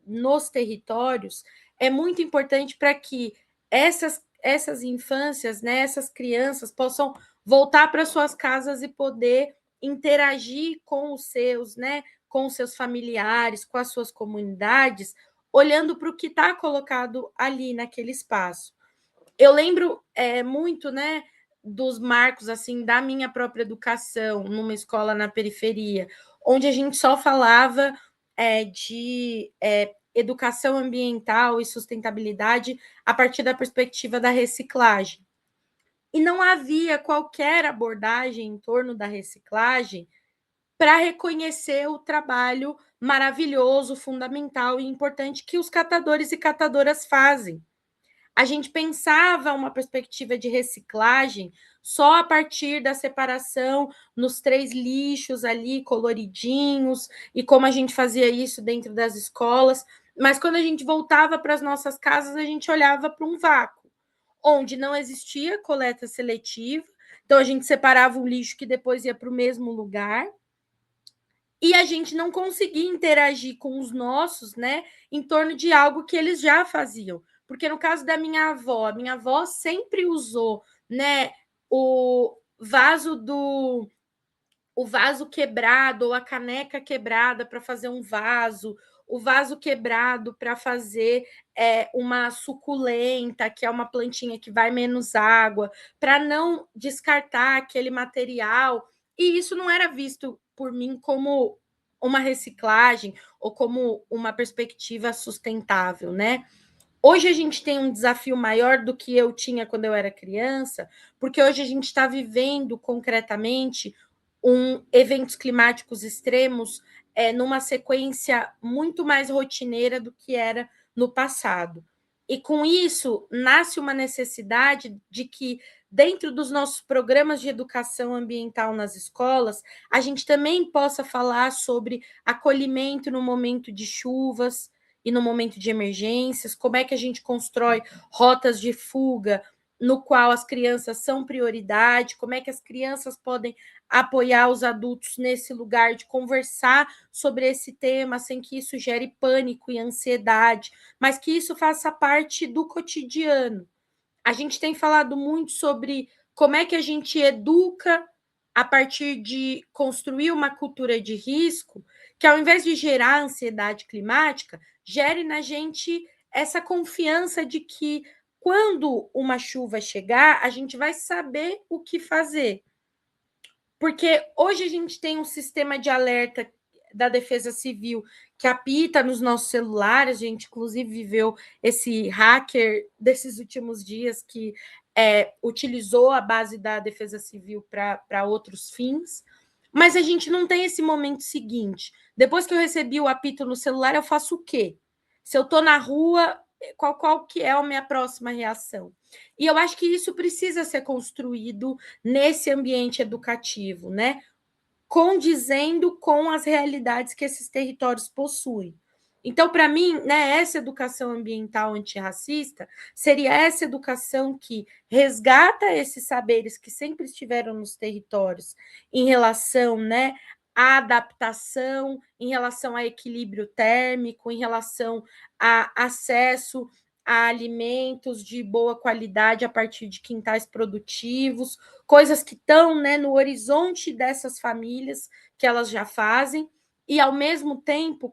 nos territórios, é muito importante para que essas infâncias, né, essas crianças possam voltar para suas casas e poder interagir com os seus, né, com os seus familiares, com as suas comunidades, olhando para o que está colocado ali naquele espaço. Eu lembro muito, né, dos marcos assim da minha própria educação numa escola na periferia, onde a gente só falava de educação ambiental e sustentabilidade a partir da perspectiva da reciclagem. E não havia qualquer abordagem em torno da reciclagem para reconhecer o trabalho maravilhoso, fundamental e importante que os catadores e catadoras fazem. A gente pensava uma perspectiva de reciclagem só a partir da separação nos 3 lixos ali coloridinhos e como a gente fazia isso dentro das escolas, mas quando a gente voltava para as nossas casas, a gente olhava para um vácuo, onde não existia coleta seletiva, então a gente separava o lixo que depois ia para o mesmo lugar, e a gente não conseguia interagir com os nossos, né, em torno de algo que eles já faziam. Porque no caso da minha avó sempre usou, né, o vaso quebrado ou a caneca quebrada para fazer um vaso, o vaso quebrado para fazer uma suculenta, que é uma plantinha que vai menos água, para não descartar aquele material. E isso não era visto por mim como uma reciclagem ou como uma perspectiva sustentável, né? Hoje a gente tem um desafio maior do que eu tinha quando eu era criança, porque hoje a gente está vivendo concretamente eventos climáticos extremos numa sequência muito mais rotineira do que era no passado. E com isso nasce uma necessidade de que, dentro dos nossos programas de educação ambiental nas escolas, a gente também possa falar sobre acolhimento no momento de chuvas e no momento de emergências, como é que a gente constrói rotas de fuga no qual as crianças são prioridade, como é que as crianças podem apoiar os adultos nesse lugar de conversar sobre esse tema sem que isso gere pânico e ansiedade, mas que isso faça parte do cotidiano. A gente tem falado muito sobre como é que a gente educa a partir de construir uma cultura de risco, que ao invés de gerar ansiedade climática, gere na gente essa confiança de que quando uma chuva chegar, a gente vai saber o que fazer. Porque hoje a gente tem um sistema de alerta da Defesa Civil que apita nos nossos celulares, a gente inclusive viveu esse hacker desses últimos dias que utilizou a base da Defesa Civil para outros fins, mas a gente não tem esse momento seguinte. Depois que eu recebi o apito no celular, eu faço o quê? Se eu estou na rua, qual que é a minha próxima reação? E eu acho que isso precisa ser construído nesse ambiente educativo, né? Condizendo com as realidades que esses territórios possuem. Então, para mim, né, essa educação ambiental antirracista seria essa educação que resgata esses saberes que sempre estiveram nos territórios em relação, né, à adaptação, em relação a equilíbrio térmico, em relação a acesso a alimentos de boa qualidade a partir de quintais produtivos, coisas que estão, né, no horizonte dessas famílias que elas já fazem, e ao mesmo tempo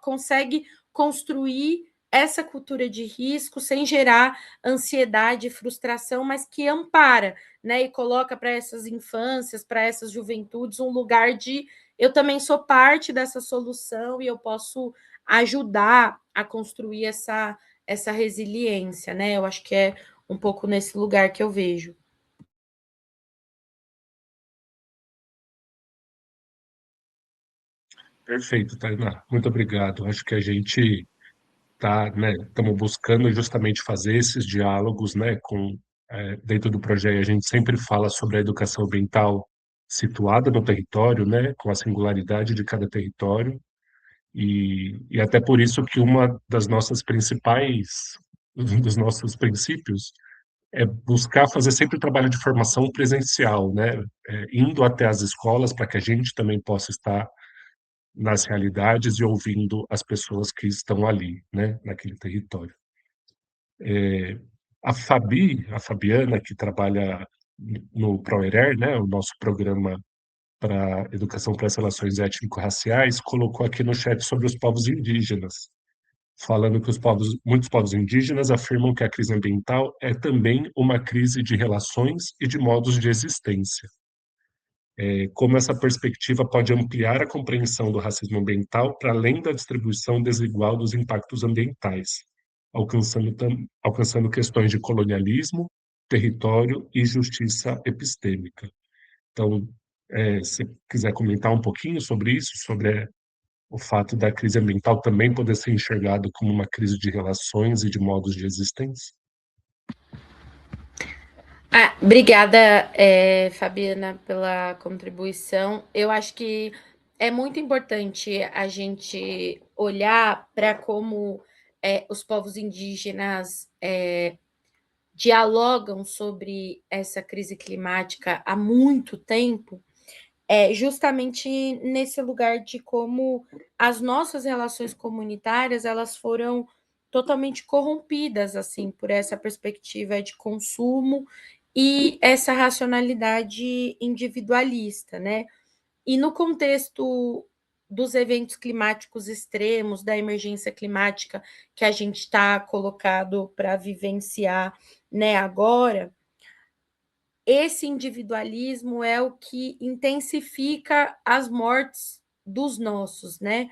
consegue construir essa cultura de risco sem gerar ansiedade e frustração, mas que ampara, né, e coloca para essas infâncias, para essas juventudes, um lugar de eu também sou parte dessa solução e eu posso ajudar a construir essa resiliência, né? Eu acho que é um pouco nesse lugar que eu vejo. Perfeito, Tainá. Muito obrigado. Acho que a gente tá, né, estamos buscando justamente fazer esses diálogos, né, dentro do projeto. A gente sempre fala sobre a educação ambiental situada no território, né, com a singularidade de cada território, e até por isso que uma das nossas principais, um dos nossos princípios é buscar fazer sempre trabalho de formação presencial, né, indo até as escolas para que a gente também possa estar nas realidades e ouvindo as pessoas que estão ali, né, naquele território. A Fabiana, que trabalha no ProErer, né, o nosso programa para educação para as relações étnico-raciais, colocou aqui no chat sobre os povos indígenas, falando que muitos povos indígenas afirmam que a crise ambiental é também uma crise de relações e de modos de existência. Como essa perspectiva pode ampliar a compreensão do racismo ambiental para além da distribuição desigual dos impactos ambientais, alcançando questões de colonialismo, território e justiça epistêmica. Então, se quiser comentar um pouquinho sobre isso, sobre o fato da crise ambiental também poder ser enxergado como uma crise de relações e de modos de existência? Obrigada, Fabiana, pela contribuição. Eu acho que é muito importante a gente olhar para como os povos indígenas dialogam sobre essa crise climática há muito tempo, justamente nesse lugar de como as nossas relações comunitárias elas foram totalmente corrompidas assim por essa perspectiva de consumo e essa racionalidade individualista, né? E no contexto dos eventos climáticos extremos, da emergência climática que a gente está colocado para vivenciar, né, agora, esse individualismo é o que intensifica as mortes dos nossos, né?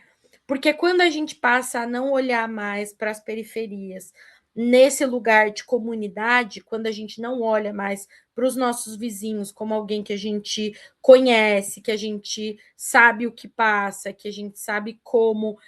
Porque quando a gente passa a não olhar mais para as periferias, nesse lugar de comunidade, quando a gente não olha mais para os nossos vizinhos como alguém que a gente conhece, que a gente sabe o que passa, que a gente sabe como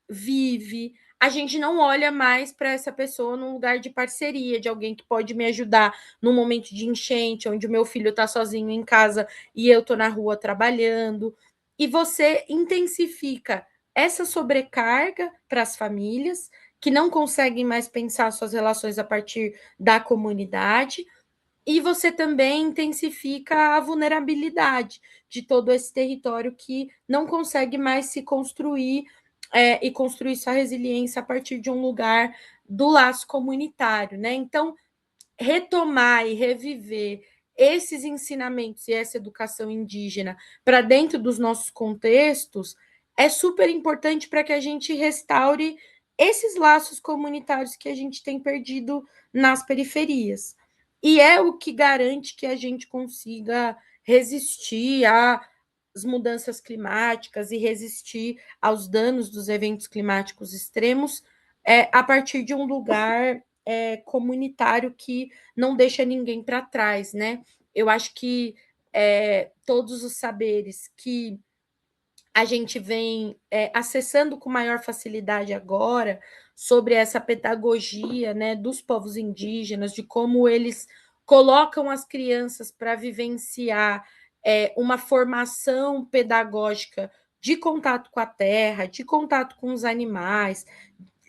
vive, a gente não olha mais para essa pessoa num lugar de parceria, de alguém que pode me ajudar num momento de enchente, onde o meu filho está sozinho em casa e eu estou na rua trabalhando. E você intensifica essa sobrecarga para as famílias que não conseguem mais pensar suas relações a partir da comunidade, e você também intensifica a vulnerabilidade de todo esse território que não consegue mais se construir e construir sua resiliência a partir de um lugar do laço comunitário, né? Então, retomar e reviver esses ensinamentos e essa educação indígena para dentro dos nossos contextos é super importante para que a gente restaure esses laços comunitários que a gente tem perdido nas periferias. E é o que garante que a gente consiga resistir às mudanças climáticas e resistir aos danos dos eventos climáticos extremos a partir de um lugar comunitário que não deixa ninguém para trás, né? Eu acho que todos os saberes que a gente vem acessando com maior facilidade agora sobre essa pedagogia, né, dos povos indígenas, de como eles colocam as crianças para vivenciar uma formação pedagógica de contato com a terra, de contato com os animais,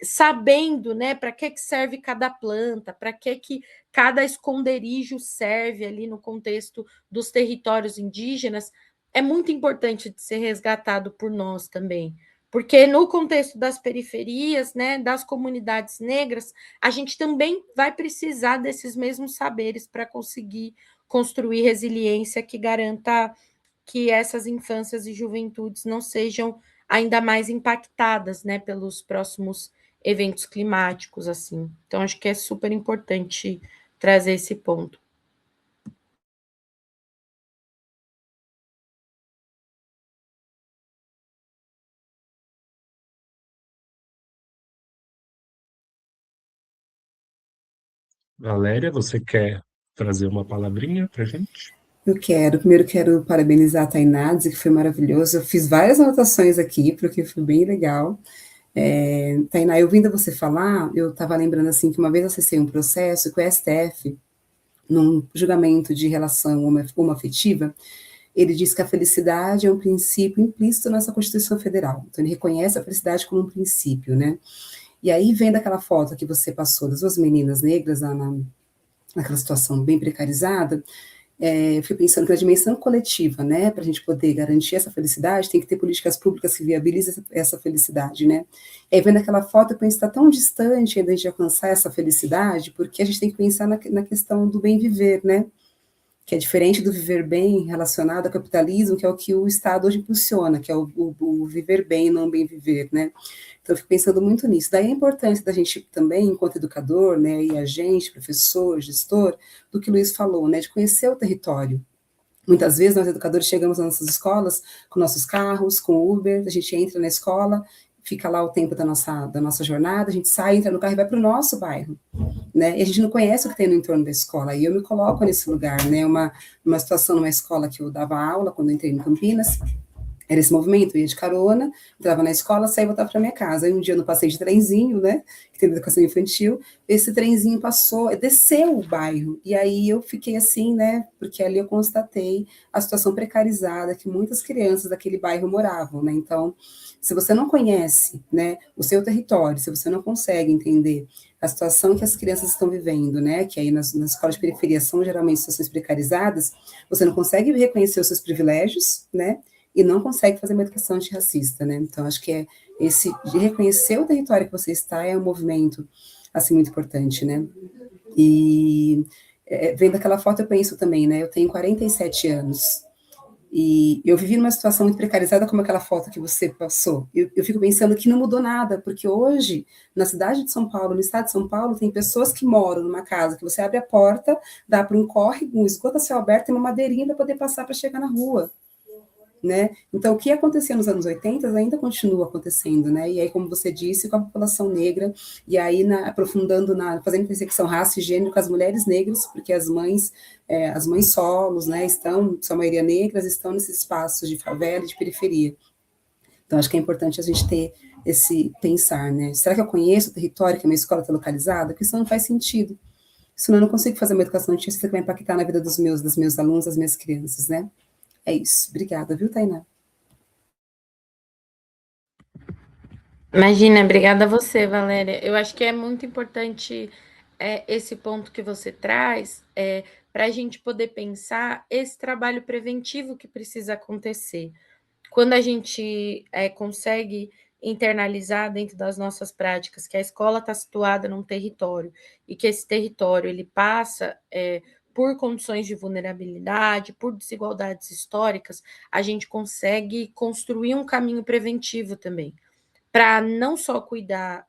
sabendo, né, para que serve cada planta, para que cada esconderijo serve ali no contexto dos territórios indígenas, é muito importante de ser resgatado por nós também. Porque no contexto das periferias, né, das comunidades negras, a gente também vai precisar desses mesmos saberes para conseguir construir resiliência que garanta que essas infâncias e juventudes não sejam ainda mais impactadas, né, pelos próximos eventos climáticos, assim. Então, acho que é super importante trazer esse ponto. Valéria, você quer trazer uma palavrinha para a gente? Eu quero. Primeiro quero parabenizar a Tainá, dizer que foi maravilhoso. Eu fiz várias anotações aqui, porque foi bem legal. Tainá, eu ouvindo você falar, eu estava lembrando assim que uma vez acessei um processo que o STF, num julgamento de relação homoafetiva, ele diz que a felicidade é um princípio implícito nessa Constituição Federal. Então, ele reconhece a felicidade como um princípio, né? E aí, vendo aquela foto que você passou das duas meninas negras naquela situação bem precarizada, eu fui pensando que na dimensão coletiva, né, para a gente poder garantir essa felicidade, tem que ter políticas públicas que viabilizem essa felicidade, né. E aí, vendo aquela foto, eu penso que está tão distante ainda de alcançar essa felicidade, porque a gente tem que pensar na questão do bem viver, né, que é diferente do viver bem relacionado ao capitalismo, que é o que o Estado hoje impulsiona, que é o viver bem, não bem viver, né. Então, eu fico pensando muito nisso. Daí a importância da gente também, enquanto educador, né, e agente, professor, gestor, do que o Luiz falou, né, de conhecer o território. Muitas vezes, nós educadores chegamos nas nossas escolas com nossos carros, com Uber, a gente entra na escola, fica lá o tempo da nossa jornada, a gente sai, entra no carro e vai para o nosso bairro, né, e a gente não conhece o que tem no entorno da escola, e eu me coloco nesse lugar, né, uma situação numa escola que eu dava aula, quando eu entrei em Campinas, era esse movimento, eu ia de carona, entrava na escola, saía e voltava para minha casa. Aí um dia eu não passei de trenzinho, né, que tem educação infantil, esse trenzinho passou, desceu o bairro, e aí eu fiquei assim, né, porque ali eu constatei a situação precarizada que muitas crianças daquele bairro moravam, né, então, se você não conhece, né, o seu território, se você não consegue entender a situação que as crianças estão vivendo, né, que aí nas escolas de periferia são geralmente situações precarizadas, você não consegue reconhecer os seus privilégios, né, e não consegue fazer uma educação antirracista, né? Então, acho que esse de reconhecer o território que você está é um movimento, assim, muito importante, né? E vendo aquela foto, eu penso também, né? Eu tenho 47 anos, e eu vivi numa situação muito precarizada como aquela foto que você passou. Eu fico pensando que não mudou nada, porque hoje, na cidade de São Paulo, no estado de São Paulo, tem pessoas que moram numa casa que você abre a porta, dá para um córrego, um esgoto a céu aberto e uma madeirinha para poder passar para chegar na rua. Né? Então, o que acontecia nos anos 80 ainda continua acontecendo, né? E aí, como você disse, com a população negra, e aí aprofundando, fazendo intersecção raça e gênero com as mulheres negras, porque as mães solos, né, estão, sua maioria negras, estão nesses espaços de favela e de periferia. Então, acho que é importante a gente ter esse pensar, né? Será que eu conheço o território que a minha escola está localizada? Porque isso não faz sentido. Senão eu não consigo fazer uma educação artística que vai impactar na vida dos meus alunos, das minhas crianças, né? É isso. Obrigada, viu, Tainá? Imagina, obrigada a você, Valéria. Eu acho que é muito importante esse ponto que você traz para a gente poder pensar esse trabalho preventivo que precisa acontecer. Quando a gente consegue internalizar dentro das nossas práticas que a escola está situada num território e que esse território ele passa por condições de vulnerabilidade, por desigualdades históricas, a gente consegue construir um caminho preventivo também, para não só cuidar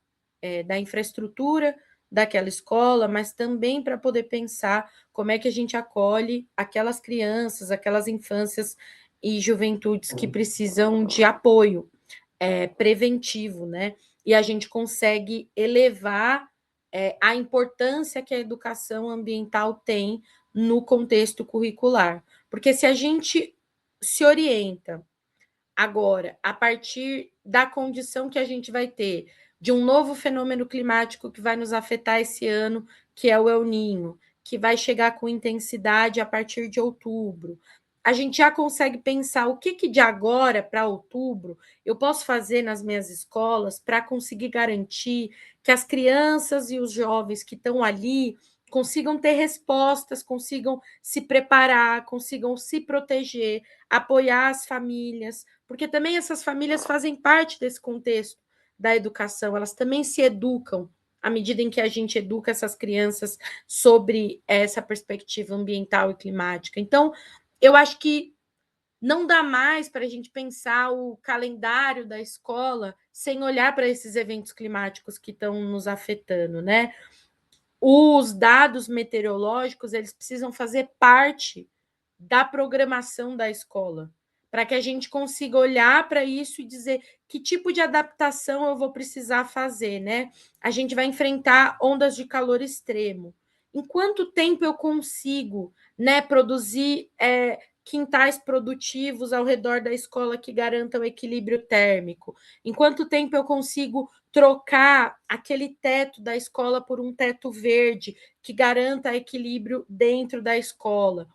da infraestrutura daquela escola, mas também para poder pensar como é que a gente acolhe aquelas crianças, aquelas infâncias e juventudes que precisam de apoio preventivo, né? E a gente consegue elevar a importância que a educação ambiental tem no contexto curricular. Porque se a gente se orienta agora, a partir da condição que a gente vai ter de um novo fenômeno climático que vai nos afetar esse ano, que é o El Niño, que vai chegar com intensidade a partir de outubro, a gente já consegue pensar o que de agora para outubro eu posso fazer nas minhas escolas para conseguir garantir que as crianças e os jovens que estão ali consigam ter respostas, consigam se preparar, consigam se proteger, apoiar as famílias, porque também essas famílias fazem parte desse contexto da educação, elas também se educam à medida em que a gente educa essas crianças sobre essa perspectiva ambiental e climática. Então, eu acho que não dá mais para a gente pensar o calendário da escola sem olhar para esses eventos climáticos que estão nos afetando, né? Os dados meteorológicos, eles precisam fazer parte da programação da escola, para que a gente consiga olhar para isso e dizer que tipo de adaptação eu vou precisar fazer, né? A gente vai enfrentar ondas de calor extremo. em quanto tempo eu consigo, né, produzir quintais produtivos ao redor da escola que garantam o equilíbrio térmico? Em quanto tempo eu consigo trocar aquele teto da escola por um teto verde que garanta equilíbrio dentro da escola?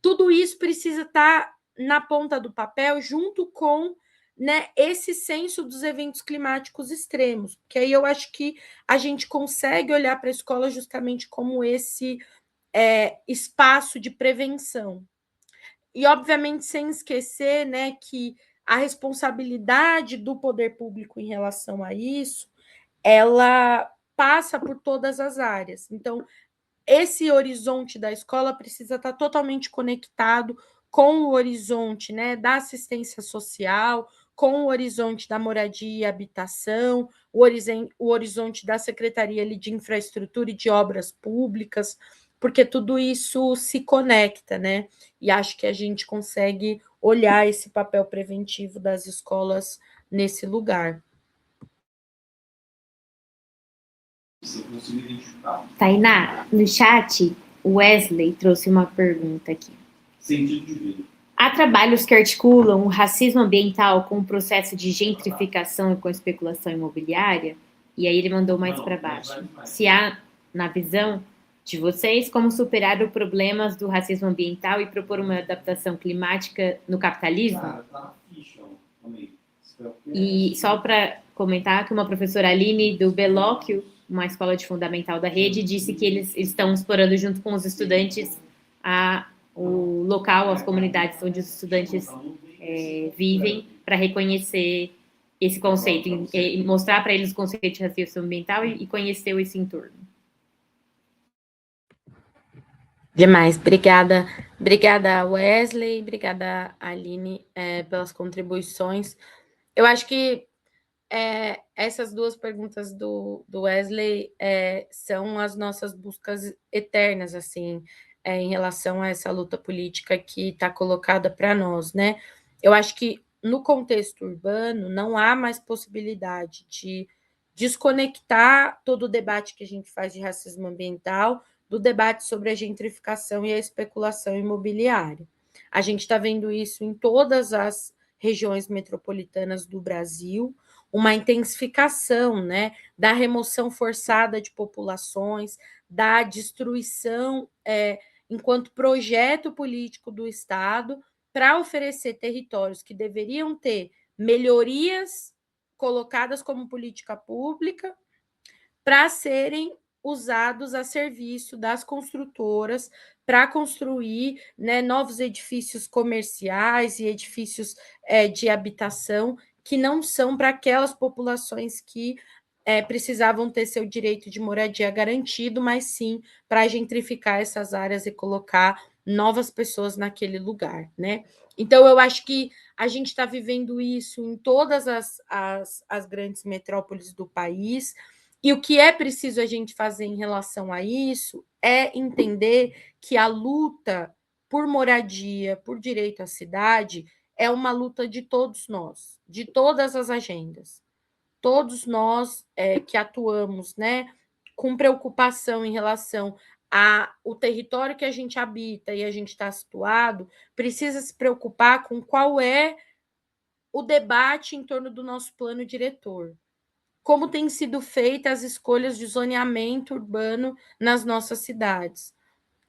Tudo isso precisa estar na ponta do papel junto com, né, esse senso dos eventos climáticos extremos, que aí eu acho que a gente consegue olhar para a escola justamente como esse espaço de prevenção. E, obviamente, sem esquecer, né, que a responsabilidade do poder público em relação a isso, ela passa por todas as áreas. Então, esse horizonte da escola precisa estar totalmente conectado com o horizonte, né, da assistência social, com o horizonte da moradia e habitação, o horizonte da Secretaria de Infraestrutura e de Obras Públicas, porque tudo isso se conecta, né? E acho que a gente consegue olhar esse papel preventivo das escolas nesse lugar. Tainá, no chat, o Wesley trouxe uma pergunta aqui. Sentido de vida. Há trabalhos que articulam o racismo ambiental com o processo de gentrificação e com a especulação imobiliária? E aí ele mandou mais para baixo. Se há, na visão de vocês, como superar os problemas do racismo ambiental e propor uma adaptação climática no capitalismo? Cara, tá na ficha, ó. E só para comentar que uma professora Aline do Belóquio, uma escola de fundamental da rede, disse que eles estão explorando junto com os estudantes o local, as comunidades onde os estudantes vivem, para reconhecer esse conceito, e mostrar para eles o conceito de racismo ambiental e conhecer esse entorno. Demais, obrigada Wesley, obrigada Aline pelas contribuições. Eu acho que essas duas perguntas do Wesley são as nossas buscas eternas, assim, em relação a essa luta política que está colocada para nós, né? Eu acho que no contexto urbano não há mais possibilidade de desconectar todo o debate que a gente faz de racismo ambiental do debate sobre a gentrificação e a especulação imobiliária. A gente está vendo isso em todas as regiões metropolitanas do Brasil, uma intensificação, né, da remoção forçada de populações, da destruição enquanto projeto político do Estado para oferecer territórios que deveriam ter melhorias colocadas como política pública para serem usados a serviço das construtoras para construir, né, novos edifícios comerciais e edifícios de habitação que não são para aquelas populações que precisavam ter seu direito de moradia garantido, mas sim para gentrificar essas áreas e colocar novas pessoas naquele lugar, né? Então, eu acho que a gente está vivendo isso em todas as grandes metrópoles do país, e o que é preciso a gente fazer em relação a isso é entender que a luta por moradia, por direito à cidade, é uma luta de todos nós, de todas as agendas. Todos nós que atuamos, né, com preocupação em relação ao território que a gente habita e a gente está situado, precisa se preocupar com qual é o debate em torno do nosso plano diretor. Como têm sido feitas as escolhas de zoneamento urbano nas nossas cidades.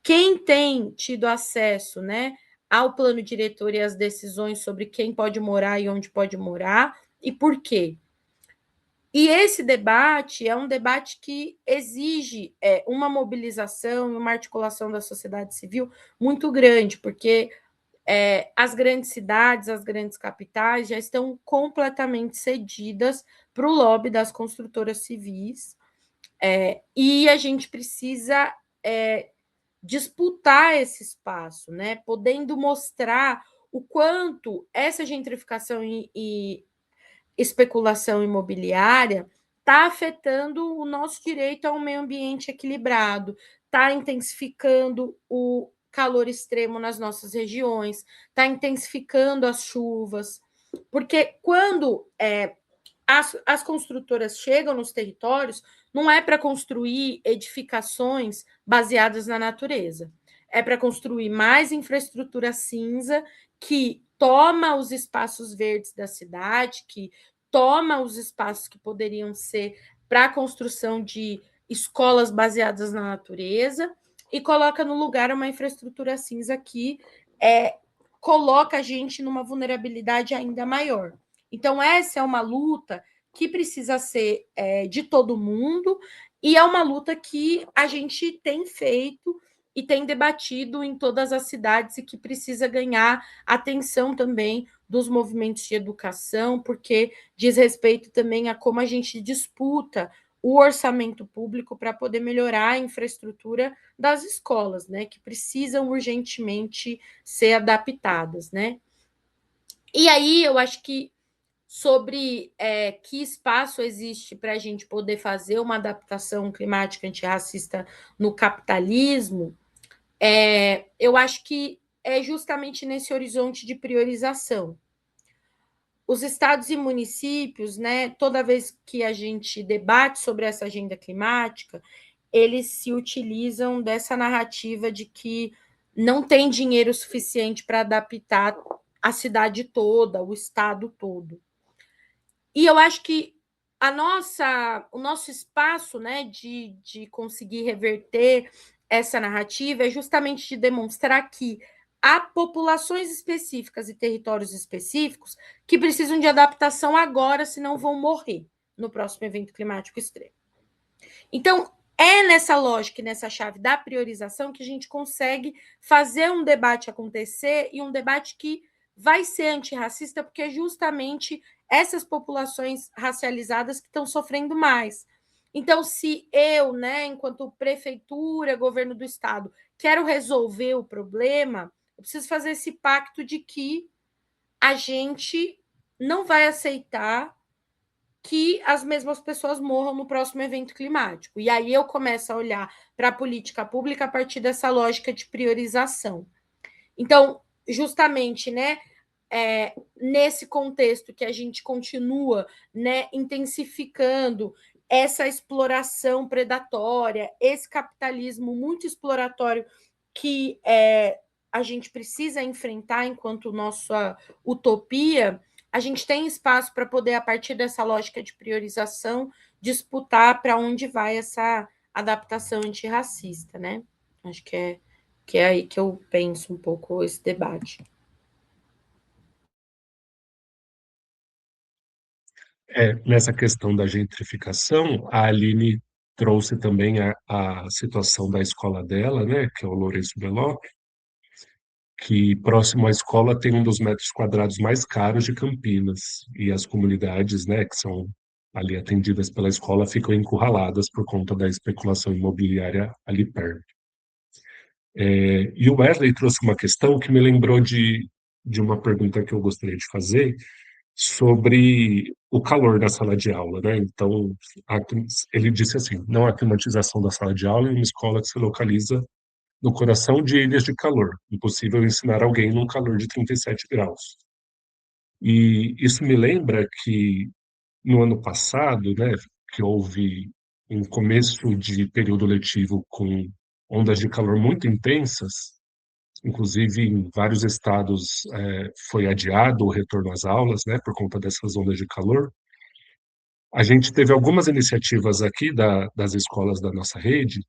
Quem tem tido acesso, né, ao plano diretor e às decisões sobre quem pode morar e onde pode morar e por quê? E esse debate é um debate que exige uma mobilização e uma articulação da sociedade civil muito grande, porque as grandes cidades, as grandes capitais já estão completamente cedidas para o lobby das construtoras civis, e a gente precisa disputar esse espaço, né? Podendo mostrar o quanto essa gentrificação e especulação imobiliária está afetando o nosso direito a um meio ambiente equilibrado, está intensificando o calor extremo nas nossas regiões, está intensificando as chuvas, porque quando as construtoras chegam nos territórios, não é para construir edificações baseadas na natureza. É para construir mais infraestrutura cinza que toma os espaços verdes da cidade, que toma os espaços que poderiam ser para a construção de escolas baseadas na natureza e coloca no lugar uma infraestrutura cinza que coloca a gente numa vulnerabilidade ainda maior. Então, essa é uma luta que precisa ser de todo mundo e é uma luta que a gente tem feito e tem debatido em todas as cidades e que precisa ganhar atenção também dos movimentos de educação, porque diz respeito também a como a gente disputa o orçamento público para poder melhorar a infraestrutura das escolas, né, que precisam urgentemente ser adaptadas, né? E aí eu acho que sobre que espaço existe para a gente poder fazer uma adaptação climática antirracista no capitalismo, eu acho que é justamente nesse horizonte de priorização. Os estados e municípios, né, toda vez que a gente debate sobre essa agenda climática, eles se utilizam dessa narrativa de que não tem dinheiro suficiente para adaptar a cidade toda, o estado todo. E eu acho que o nosso espaço, né, de conseguir reverter essa narrativa é justamente de demonstrar que há populações específicas e territórios específicos que precisam de adaptação agora, senão vão morrer no próximo evento climático extremo. Então, é nessa lógica e nessa chave da priorização que a gente consegue fazer um debate acontecer e um debate que vai ser antirracista, porque é justamente essas populações racializadas que estão sofrendo mais. Então, se eu, né, enquanto prefeitura, governo do estado, quero resolver o problema, eu preciso fazer esse pacto de que a gente não vai aceitar que as mesmas pessoas morram no próximo evento climático. E aí eu começo a olhar para a política pública a partir dessa lógica de priorização. Então, justamente, né, nesse contexto que a gente continua, né, intensificando essa exploração predatória, esse capitalismo muito exploratório que a gente precisa enfrentar enquanto nossa utopia, a gente tem espaço para poder, a partir dessa lógica de priorização, disputar para onde vai essa adaptação antirracista, né? Acho que é aí que eu penso um pouco esse debate. Nessa questão da gentrificação, a Aline trouxe também a situação da escola dela, né, que é o Lourenço Belloc, que próximo à escola tem um dos metros quadrados mais caros de Campinas, e as comunidades, né, que são ali atendidas pela escola ficam encurraladas por conta da especulação imobiliária ali perto. E o Wesley trouxe uma questão que me lembrou de uma pergunta que eu gostaria de fazer sobre o calor da sala de aula, né? Então, ele disse assim: não há climatização da sala de aula em uma escola que se localiza no coração de ilhas de calor. Impossível ensinar alguém num calor de 37 graus. E isso me lembra que no ano passado, né, que houve um começo de período letivo com ondas de calor muito intensas, inclusive em vários estados foi adiado o retorno às aulas, né, por conta dessas ondas de calor. A gente teve algumas iniciativas aqui das escolas da nossa rede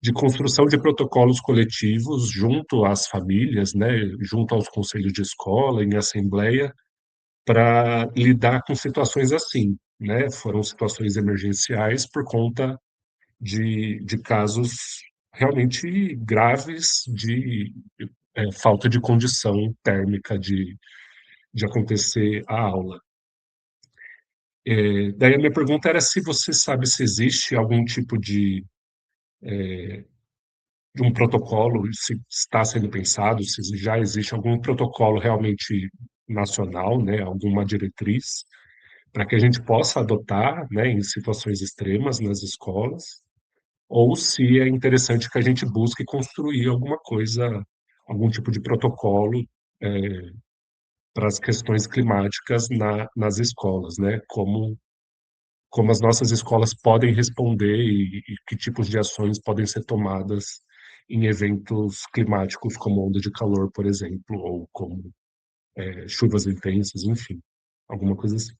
de construção de protocolos coletivos junto às famílias, né, junto aos conselhos de escola, em assembleia, para lidar com situações assim, né? Foram situações emergenciais por conta de casos realmente graves de falta de condição térmica de acontecer a aula. Daí a minha pergunta era se você sabe se existe algum tipo de um protocolo, se está sendo pensado, se já existe algum protocolo realmente nacional, né, alguma diretriz, para que a gente possa adotar, né, em situações extremas nas escolas, ou se é interessante que a gente busque construir alguma coisa, algum tipo de protocolo para as questões climáticas nas escolas, né, como as nossas escolas podem responder e que tipos de ações podem ser tomadas em eventos climáticos como onda de calor, por exemplo, ou como chuvas intensas, enfim, alguma coisa assim.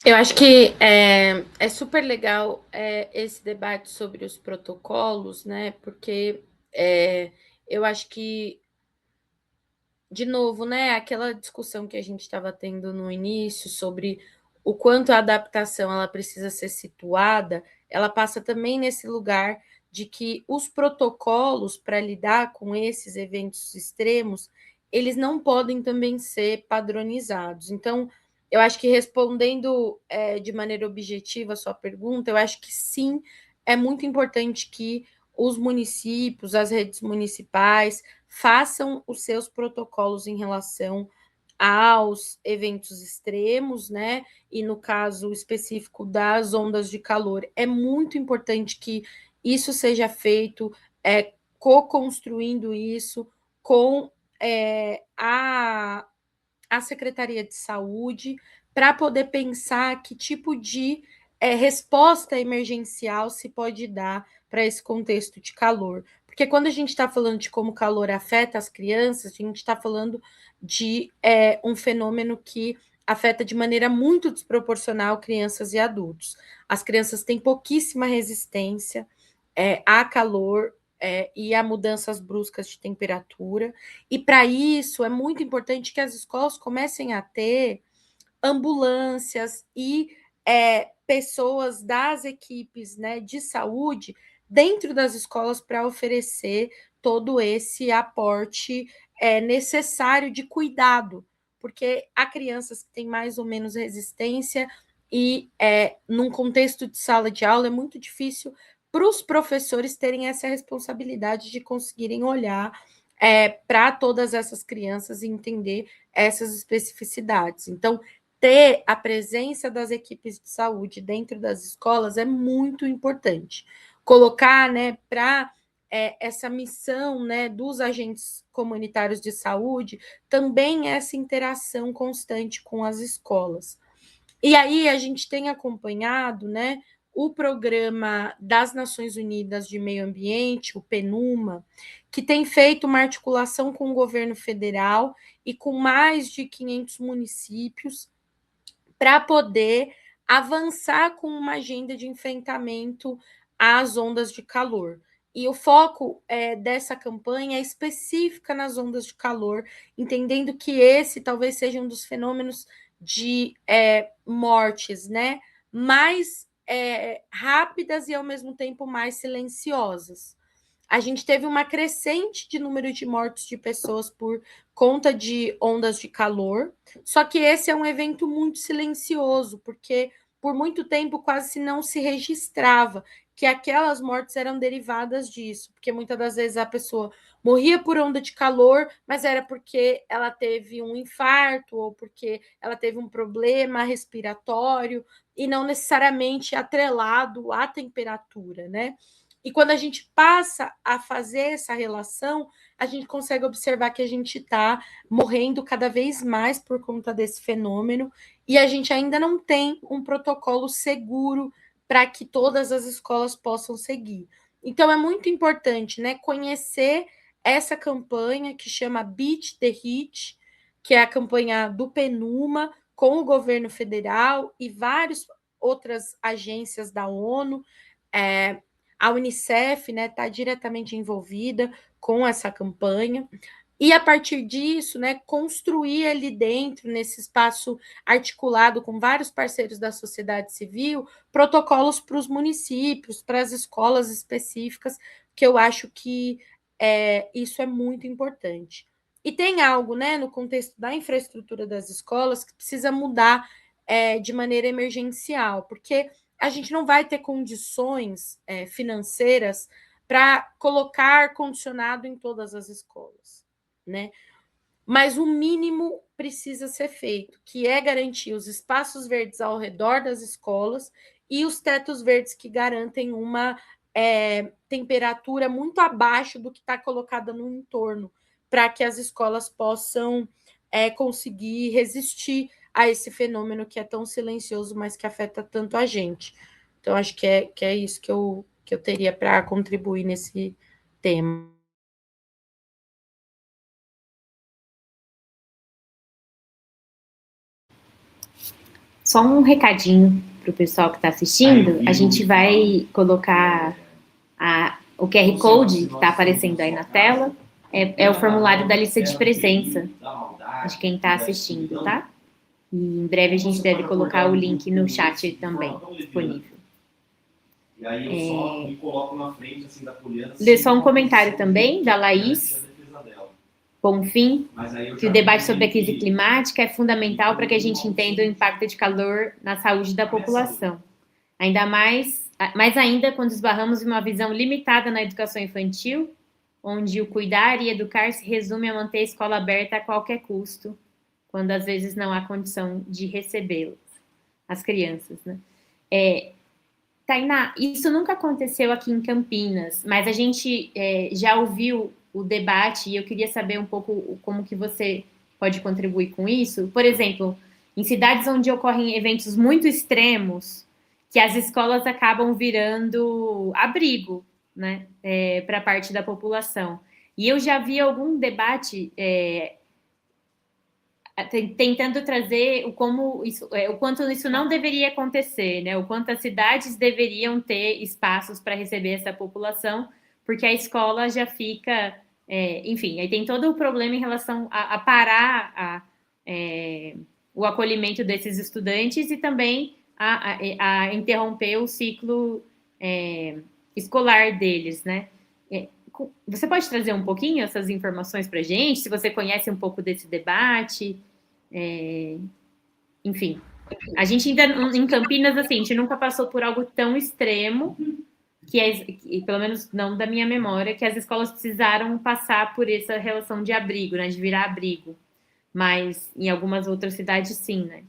Eu acho que é super legal esse debate sobre os protocolos, né? Porque eu acho que, de novo, né, aquela discussão que a gente estava tendo no início sobre o quanto a adaptação ela precisa ser situada, ela passa também nesse lugar de que os protocolos para lidar com esses eventos extremos, eles não podem também ser padronizados. Então, eu acho que respondendo de maneira objetiva a sua pergunta, eu acho que sim, é muito importante que os municípios, as redes municipais, façam os seus protocolos em relação aos eventos extremos, né? E no caso específico das ondas de calor, é muito importante que isso seja feito, co-construindo isso com a Secretaria de Saúde, para poder pensar que tipo de resposta emergencial se pode dar para esse contexto de calor. Porque quando a gente está falando de como o calor afeta as crianças, a gente está falando de um fenômeno que afeta de maneira muito desproporcional crianças e adultos. As crianças têm pouquíssima resistência a calor e a mudanças bruscas de temperatura, e para isso é muito importante que as escolas comecem a ter ambulâncias e pessoas das equipes, né, de saúde dentro das escolas para oferecer todo esse aporte necessário de cuidado, porque há crianças que têm mais ou menos resistência e num contexto de sala de aula é muito difícil para os professores terem essa responsabilidade de conseguirem olhar para todas essas crianças e entender essas especificidades. Então, ter a presença das equipes de saúde dentro das escolas é muito importante. Colocar, né, para essa missão, né, dos agentes comunitários de saúde, também essa interação constante com as escolas. E aí a gente tem acompanhado, né, o programa das Nações Unidas de Meio Ambiente, o PNUMA, que tem feito uma articulação com o governo federal e com mais de 500 municípios para poder avançar com uma agenda de enfrentamento às ondas de calor. E o foco dessa campanha é específica nas ondas de calor, entendendo que esse talvez seja um dos fenômenos de mortes, né, mais rápidas e ao mesmo tempo mais silenciosas. A gente teve uma crescente de número de mortes de pessoas por conta de ondas de calor, só que esse é um evento muito silencioso, porque por muito tempo quase não se registrava que aquelas mortes eram derivadas disso, porque muitas das vezes a pessoa morria por onda de calor, mas era porque ela teve um infarto ou porque ela teve um problema respiratório e não necessariamente atrelado à temperatura, né? E quando a gente passa a fazer essa relação, a gente consegue observar que a gente está morrendo cada vez mais por conta desse fenômeno, e a gente ainda não tem um protocolo seguro para que todas as escolas possam seguir. Então é muito importante, né, conhecer essa campanha que chama Beat the Heat, que é a campanha do PNUMA com o governo federal e várias outras agências da ONU. A Unicef, né, está diretamente envolvida com essa campanha. E a partir disso, né, construir ali dentro, nesse espaço articulado com vários parceiros da sociedade civil, protocolos para os municípios, para as escolas específicas, que eu acho que isso é muito importante. E tem algo, né, no contexto da infraestrutura das escolas que precisa mudar de maneira emergencial, porque a gente não vai ter condições financeiras para colocar ar-condicionado em todas as escolas, né? Mas o mínimo precisa ser feito, que é garantir os espaços verdes ao redor das escolas e os tetos verdes que garantem uma temperatura muito abaixo do que está colocada no entorno, para que as escolas possam conseguir resistir a esse fenômeno que é tão silencioso, mas que afeta tanto a gente. Então, acho que é isso que eu teria para contribuir nesse tema. Só um recadinho para o pessoal que está assistindo. A gente vai colocar o QR Code que está aparecendo aí na tela. É o formulário da lista de presença de quem está assistindo, tá? E em breve a gente deve colocar o link no chat também, disponível. E aí eu só me coloco na frente, assim, da Poliana. Lê só um comentário também, da Laís Bonfim, que o debate sobre a crise climática é fundamental para que a gente entenda o impacto de calor na saúde da população. Ainda mais ainda quando esbarramos em uma visão limitada na educação infantil, onde o cuidar e educar se resume a manter a escola aberta a qualquer custo, quando às vezes não há condição de recebê-las, as crianças, né? Tainá, isso nunca aconteceu aqui em Campinas, mas a gente já ouviu o debate e eu queria saber um pouco como que você pode contribuir com isso. Por exemplo, em cidades onde ocorrem eventos muito extremos, que as escolas acabam virando abrigo, né, para parte da população. E eu já vi algum debate tentando trazer o quanto isso não deveria acontecer, né? O quanto as cidades deveriam ter espaços para receber essa população, porque a escola já fica, enfim, aí tem todo o problema em relação a parar o acolhimento desses estudantes e também a interromper o ciclo escolar deles, né? Você pode trazer um pouquinho essas informações para a gente, se você conhece um pouco desse debate? Enfim, a gente ainda, em Campinas, assim, a gente nunca passou por algo tão extremo, que pelo menos não da minha memória, que as escolas precisaram passar por essa relação de abrigo, né, de virar abrigo. Mas em algumas outras cidades, sim, né?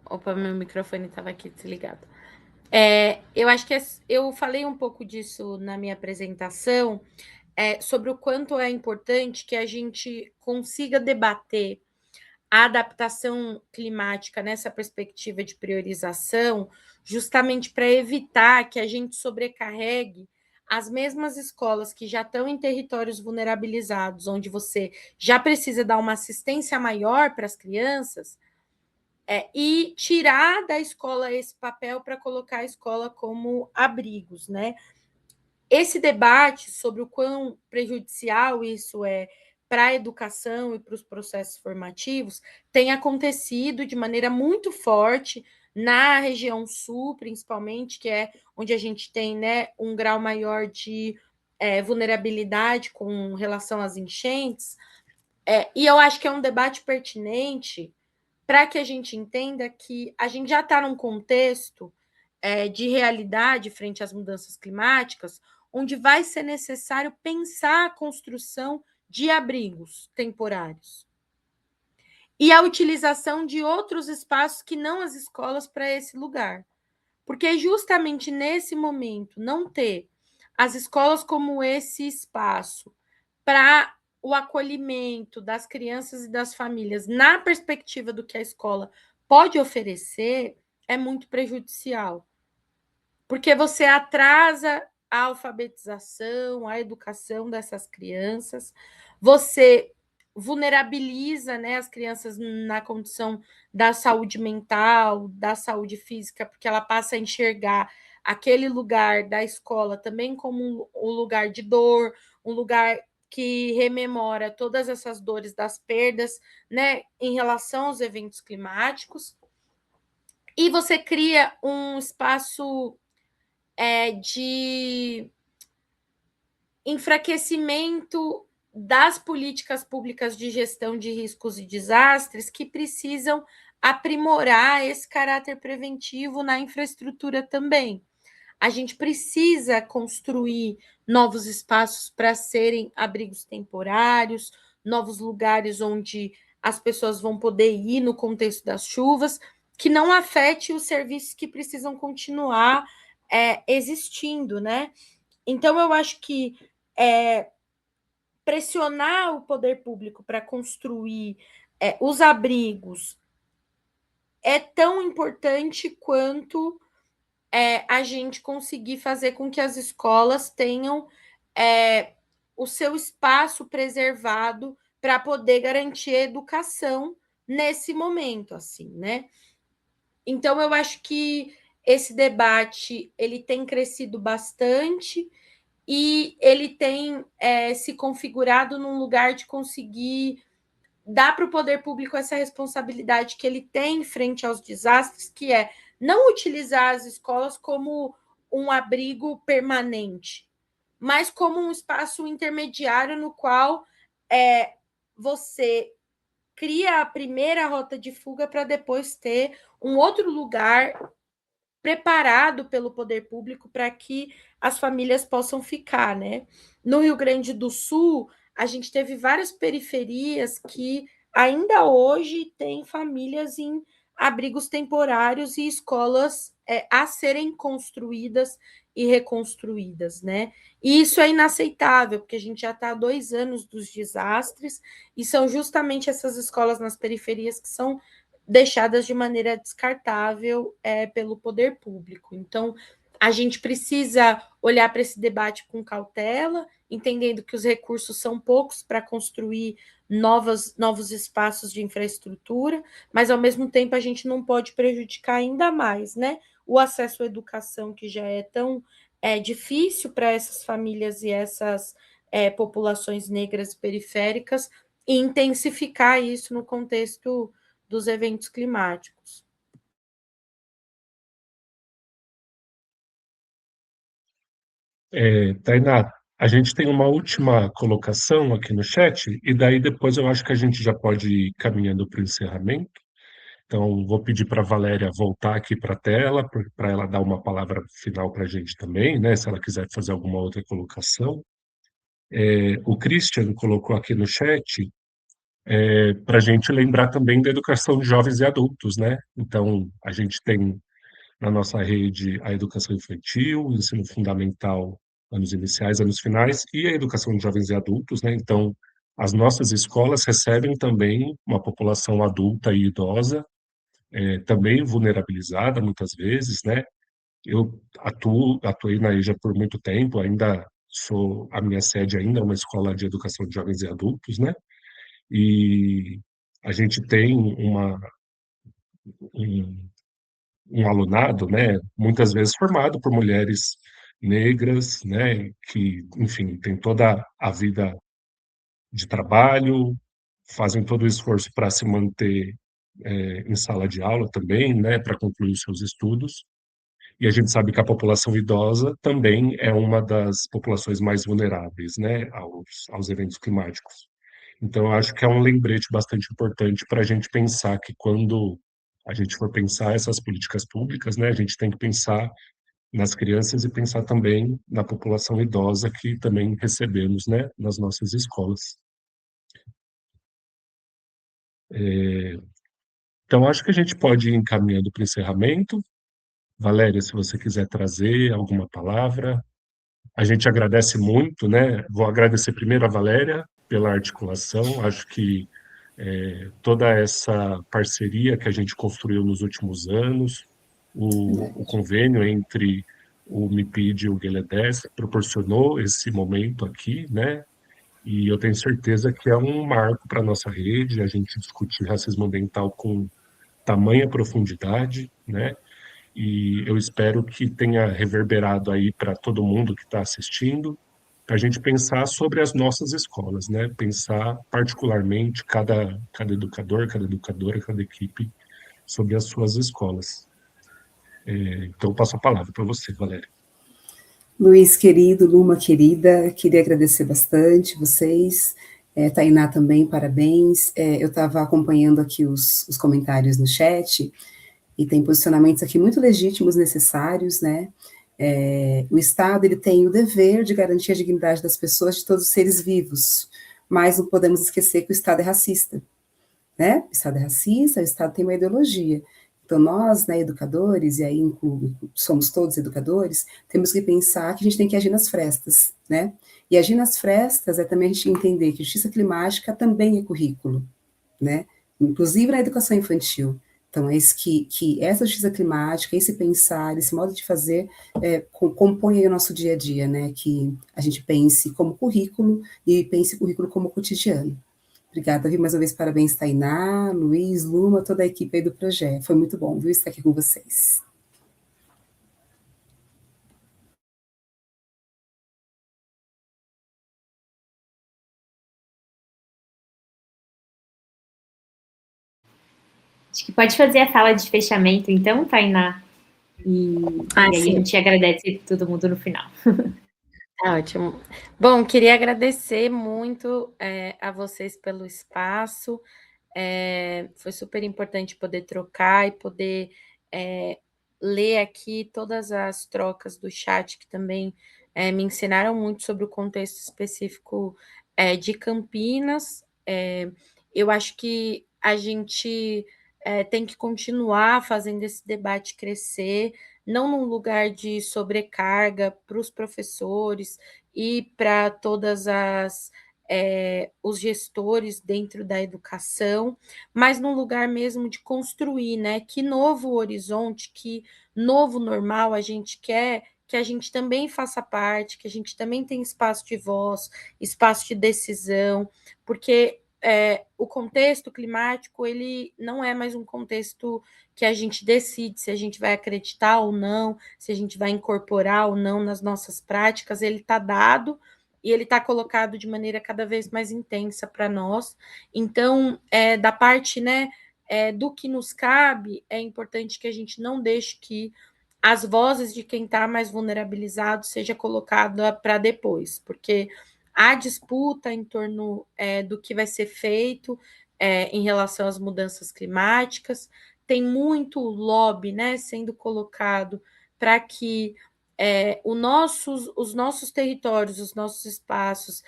Opa, meu microfone estava aqui desligado. Eu acho que eu falei um pouco disso na minha apresentação, sobre o quanto é importante que a gente consiga debater a adaptação climática nessa perspectiva de priorização, justamente para evitar que a gente sobrecarregue as mesmas escolas que já estão em territórios vulnerabilizados, onde você já precisa dar uma assistência maior para as crianças, e tirar da escola esse papel para colocar a escola como abrigos, né? Esse debate sobre o quão prejudicial isso é para a educação e para os processos formativos tem acontecido de maneira muito forte na região sul, principalmente, que é onde a gente tem, né, um grau maior de vulnerabilidade com relação às enchentes. E eu acho que é um debate pertinente para que a gente entenda que a gente já está num contexto de realidade frente às mudanças climáticas, onde vai ser necessário pensar a construção de abrigos temporários e a utilização de outros espaços que não as escolas para esse lugar. Porque justamente nesse momento, não ter as escolas como esse espaço para o acolhimento das crianças e das famílias na perspectiva do que a escola pode oferecer é muito prejudicial. Porque você atrasa a alfabetização, a educação dessas crianças, você vulnerabiliza, né, as crianças na condição da saúde mental, da saúde física, porque ela passa a enxergar aquele lugar da escola também como um lugar de dor, um lugar que rememora todas essas dores das perdas, né, em relação aos eventos climáticos. E você cria um espaço de enfraquecimento das políticas públicas de gestão de riscos e desastres que precisam aprimorar esse caráter preventivo na infraestrutura também. A gente precisa construir novos espaços para serem abrigos temporários, novos lugares onde as pessoas vão poder ir no contexto das chuvas, que não afete os serviços que precisam continuar existindo, né? Então, eu acho que pressionar o poder público para construir os abrigos é tão importante quanto a gente conseguir fazer com que as escolas tenham o seu espaço preservado para poder garantir a educação nesse momento, assim, né? Então, eu acho que esse debate ele tem crescido bastante e ele tem se configurado num lugar de conseguir dar para o poder público essa responsabilidade que ele tem frente aos desastres, que é não utilizar as escolas como um abrigo permanente, mas como um espaço intermediário no qual você cria a primeira rota de fuga para depois ter um outro lugar preparado pelo poder público para que as famílias possam ficar, né? No Rio Grande do Sul, a gente teve várias periferias que ainda hoje têm famílias em abrigos temporários e escolas a serem construídas e reconstruídas, né? E isso é inaceitável, porque a gente já está há 2 anos dos desastres, e são justamente essas escolas nas periferias que são deixadas de maneira descartável pelo poder público. Então, a gente precisa olhar para esse debate com cautela, entendendo que os recursos são poucos para construir novos espaços de infraestrutura, mas, ao mesmo tempo, a gente não pode prejudicar ainda mais, né? O acesso à educação, que já é tão difícil para essas famílias e essas populações negras periféricas, e intensificar isso no contexto dos eventos climáticos. Tainá, a gente tem uma última colocação aqui no chat, e daí depois eu acho que a gente já pode ir caminhando para o encerramento. Então, vou pedir para a Valéria voltar aqui para a tela, para ela dar uma palavra final para a gente também, né, se ela quiser fazer alguma outra colocação. O Christian colocou aqui no chat para a gente lembrar também da educação de jovens e adultos, né? Então, a gente tem na nossa rede a educação infantil, o ensino fundamental, anos iniciais, anos finais, e a educação de jovens e adultos, né? Então, as nossas escolas recebem também uma população adulta e idosa, também vulnerabilizada muitas vezes, né? Eu atuei na EJA por muito tempo, a minha sede ainda é uma escola de educação de jovens e adultos, né? E a gente tem um, um alunado, né, muitas vezes formado por mulheres negras, né, que, enfim, tem toda a vida de trabalho, fazem todo o esforço para se manter em sala de aula também, né, para concluir os seus estudos. E a gente sabe que a população idosa também é uma das populações mais vulneráveis, né, aos eventos climáticos. Então, eu acho que é um lembrete bastante importante para a gente pensar que quando a gente for pensar essas políticas públicas, né, a gente tem que pensar nas crianças e pensar também na população idosa que também recebemos, né, nas nossas escolas. Então, acho que a gente pode ir encaminhando para o encerramento. Valéria, se você quiser trazer alguma palavra, a gente agradece muito, né? Vou agradecer primeiro a Valéria pela articulação. Acho que toda essa parceria que a gente construiu nos últimos anos, o convênio entre o MIPID e o Guelé-10 proporcionou esse momento aqui, né? E eu tenho certeza que é um marco para a nossa rede, a gente discutir racismo ambiental com tamanha profundidade, né? E eu espero que tenha reverberado aí para todo mundo que está assistindo, para a gente pensar sobre as nossas escolas, né? Pensar particularmente cada educador, cada educadora, cada equipe sobre as suas escolas. Então, eu passo a palavra para você, Valéria. Luiz querido, Luma querida, queria agradecer bastante vocês. Tainá também, parabéns. Eu estava acompanhando aqui os comentários no chat, e tem posicionamentos aqui muito legítimos, necessários, né? O Estado ele tem o dever de garantir a dignidade das pessoas, de todos os seres vivos, mas não podemos esquecer que o Estado é racista, né? O Estado é racista, o Estado tem uma ideologia. Então, nós, né, educadores, e aí somos todos educadores, temos que pensar que a gente tem que agir nas frestas, né? E agir nas frestas é também a gente entender que justiça climática também é currículo, né? Inclusive na educação infantil. Então, é isso que essa justiça climática, esse pensar, esse modo de fazer, compõe aí o nosso dia a dia, né? Que a gente pense como currículo e pense o currículo como cotidiano. Obrigada, viu? Mais uma vez, parabéns, Tainá, Luiz, Luma, toda a equipe aí do projeto. Foi muito bom, viu, estar aqui com vocês. Acho que pode fazer a fala de fechamento, então, Tainá. E aí sim. a gente agradece todo mundo no final. Ótimo. Bom, queria agradecer muito a vocês pelo espaço. Foi super importante poder trocar e poder ler aqui todas as trocas do chat, que também me ensinaram muito sobre o contexto específico de Campinas. Eu acho que a gente tem que continuar fazendo esse debate crescer, não num lugar de sobrecarga para os professores e para todas os gestores dentro da educação, mas num lugar mesmo de construir, né? Que novo horizonte, que novo normal a gente quer que a gente também faça parte, que a gente também tenha espaço de voz, espaço de decisão, porque o contexto climático ele não é mais um contexto que a gente decide se a gente vai acreditar ou não, se a gente vai incorporar ou não nas nossas práticas, ele está dado e ele está colocado de maneira cada vez mais intensa para nós. Então, da parte, né, do que nos cabe, é importante que a gente não deixe que as vozes de quem está mais vulnerabilizado seja colocada para depois, porque a disputa em torno do que vai ser feito em relação às mudanças climáticas, tem muito lobby, né, sendo colocado para que os nossos territórios, os nossos espaços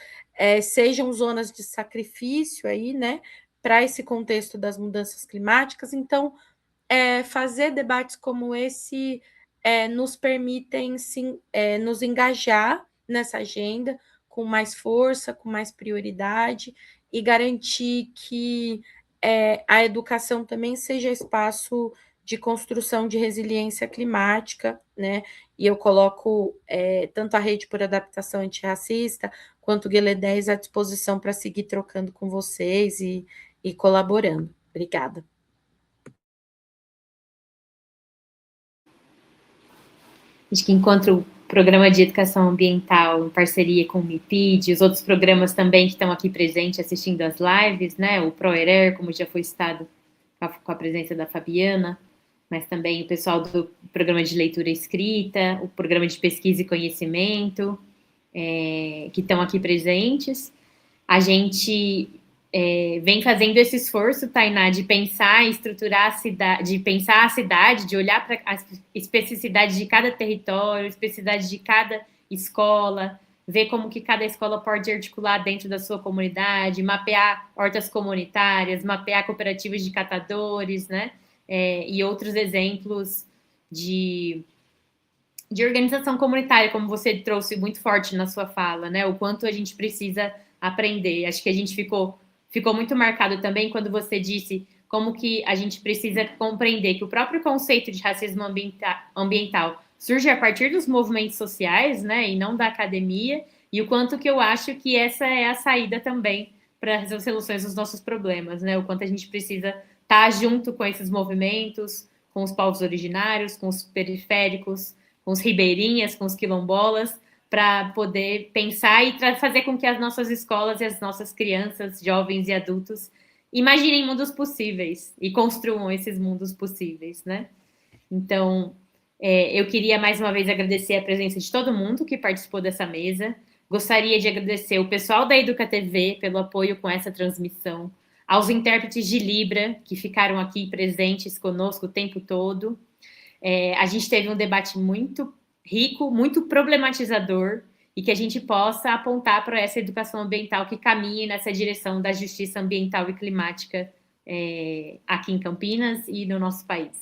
sejam zonas de sacrifício aí, né, para esse contexto das mudanças climáticas. Então, fazer debates como esse nos permitem nos engajar nessa agenda com mais força, com mais prioridade e garantir que a educação também seja espaço de construção de resiliência climática, né? E eu coloco tanto a Rede por Adaptação Antirracista quanto o Guelé 10 à disposição para seguir trocando com vocês e colaborando. Obrigada. Acho que enquanto o programa de educação ambiental em parceria com o MIPID, os outros programas também que estão aqui presentes assistindo as lives, né? O ProErer, como já foi citado, com a presença da Fabiana, mas também o pessoal do programa de leitura escrita, o programa de pesquisa e conhecimento, que estão aqui presentes. A gente vem fazendo esse esforço, Tainá, de pensar e estruturar a cidade, de pensar a cidade, de olhar para as especificidades de cada território, especificidade de cada escola, ver como que cada escola pode articular dentro da sua comunidade, mapear hortas comunitárias, mapear cooperativas de catadores, né? E outros exemplos de organização comunitária, como você trouxe muito forte na sua fala, né? O quanto a gente precisa aprender. Acho que a gente ficou muito marcado também quando você disse como que a gente precisa compreender que o próprio conceito de racismo ambiental surge a partir dos movimentos sociais, né? E não da academia. E o quanto que eu acho que essa é a saída também para as soluções dos nossos problemas, né? O quanto a gente precisa estar junto com esses movimentos, com os povos originários, com os periféricos, com os ribeirinhas, com os quilombolas, para poder pensar e fazer com que as nossas escolas e as nossas crianças, jovens e adultos imaginem mundos possíveis e construam esses mundos possíveis, né? Então, eu queria mais uma vez agradecer a presença de todo mundo que participou dessa mesa. Gostaria de agradecer o pessoal da Educa TV pelo apoio com essa transmissão, aos intérpretes de Libra que ficaram aqui presentes conosco o tempo todo. A gente teve um debate muito rico, muito problematizador, e que a gente possa apontar para essa educação ambiental que caminhe nessa direção da justiça ambiental e climática aqui em Campinas e no nosso país.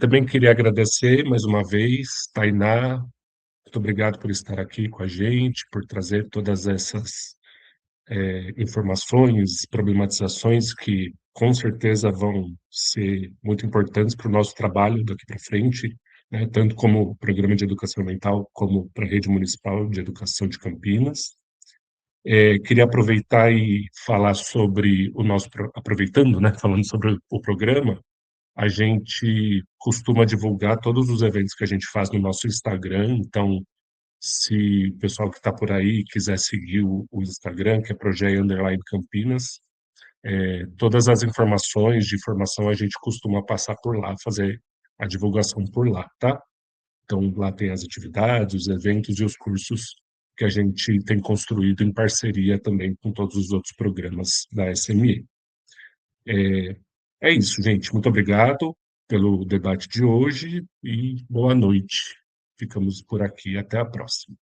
Também queria agradecer mais uma vez, Tainá, muito obrigado por estar aqui com a gente, por trazer todas essas informações, problematizações que com certeza vão ser muito importantes para o nosso trabalho daqui para frente, né, tanto como programa de educação ambiental, como para a rede municipal de educação de Campinas. Queria aproveitar e falar sobre o nosso, aproveitando, né, falando sobre o programa, a gente costuma divulgar todos os eventos que a gente faz no nosso Instagram, então se o pessoal que está por aí quiser seguir o Instagram, que é Projeto_Campinas, todas as informações de formação a gente costuma passar por lá, fazer a divulgação por lá, tá? Então lá tem as atividades, os eventos e os cursos que a gente tem construído em parceria também com todos os outros programas da SME. É isso, gente. Muito obrigado pelo debate de hoje e boa noite. Ficamos por aqui. Até a próxima.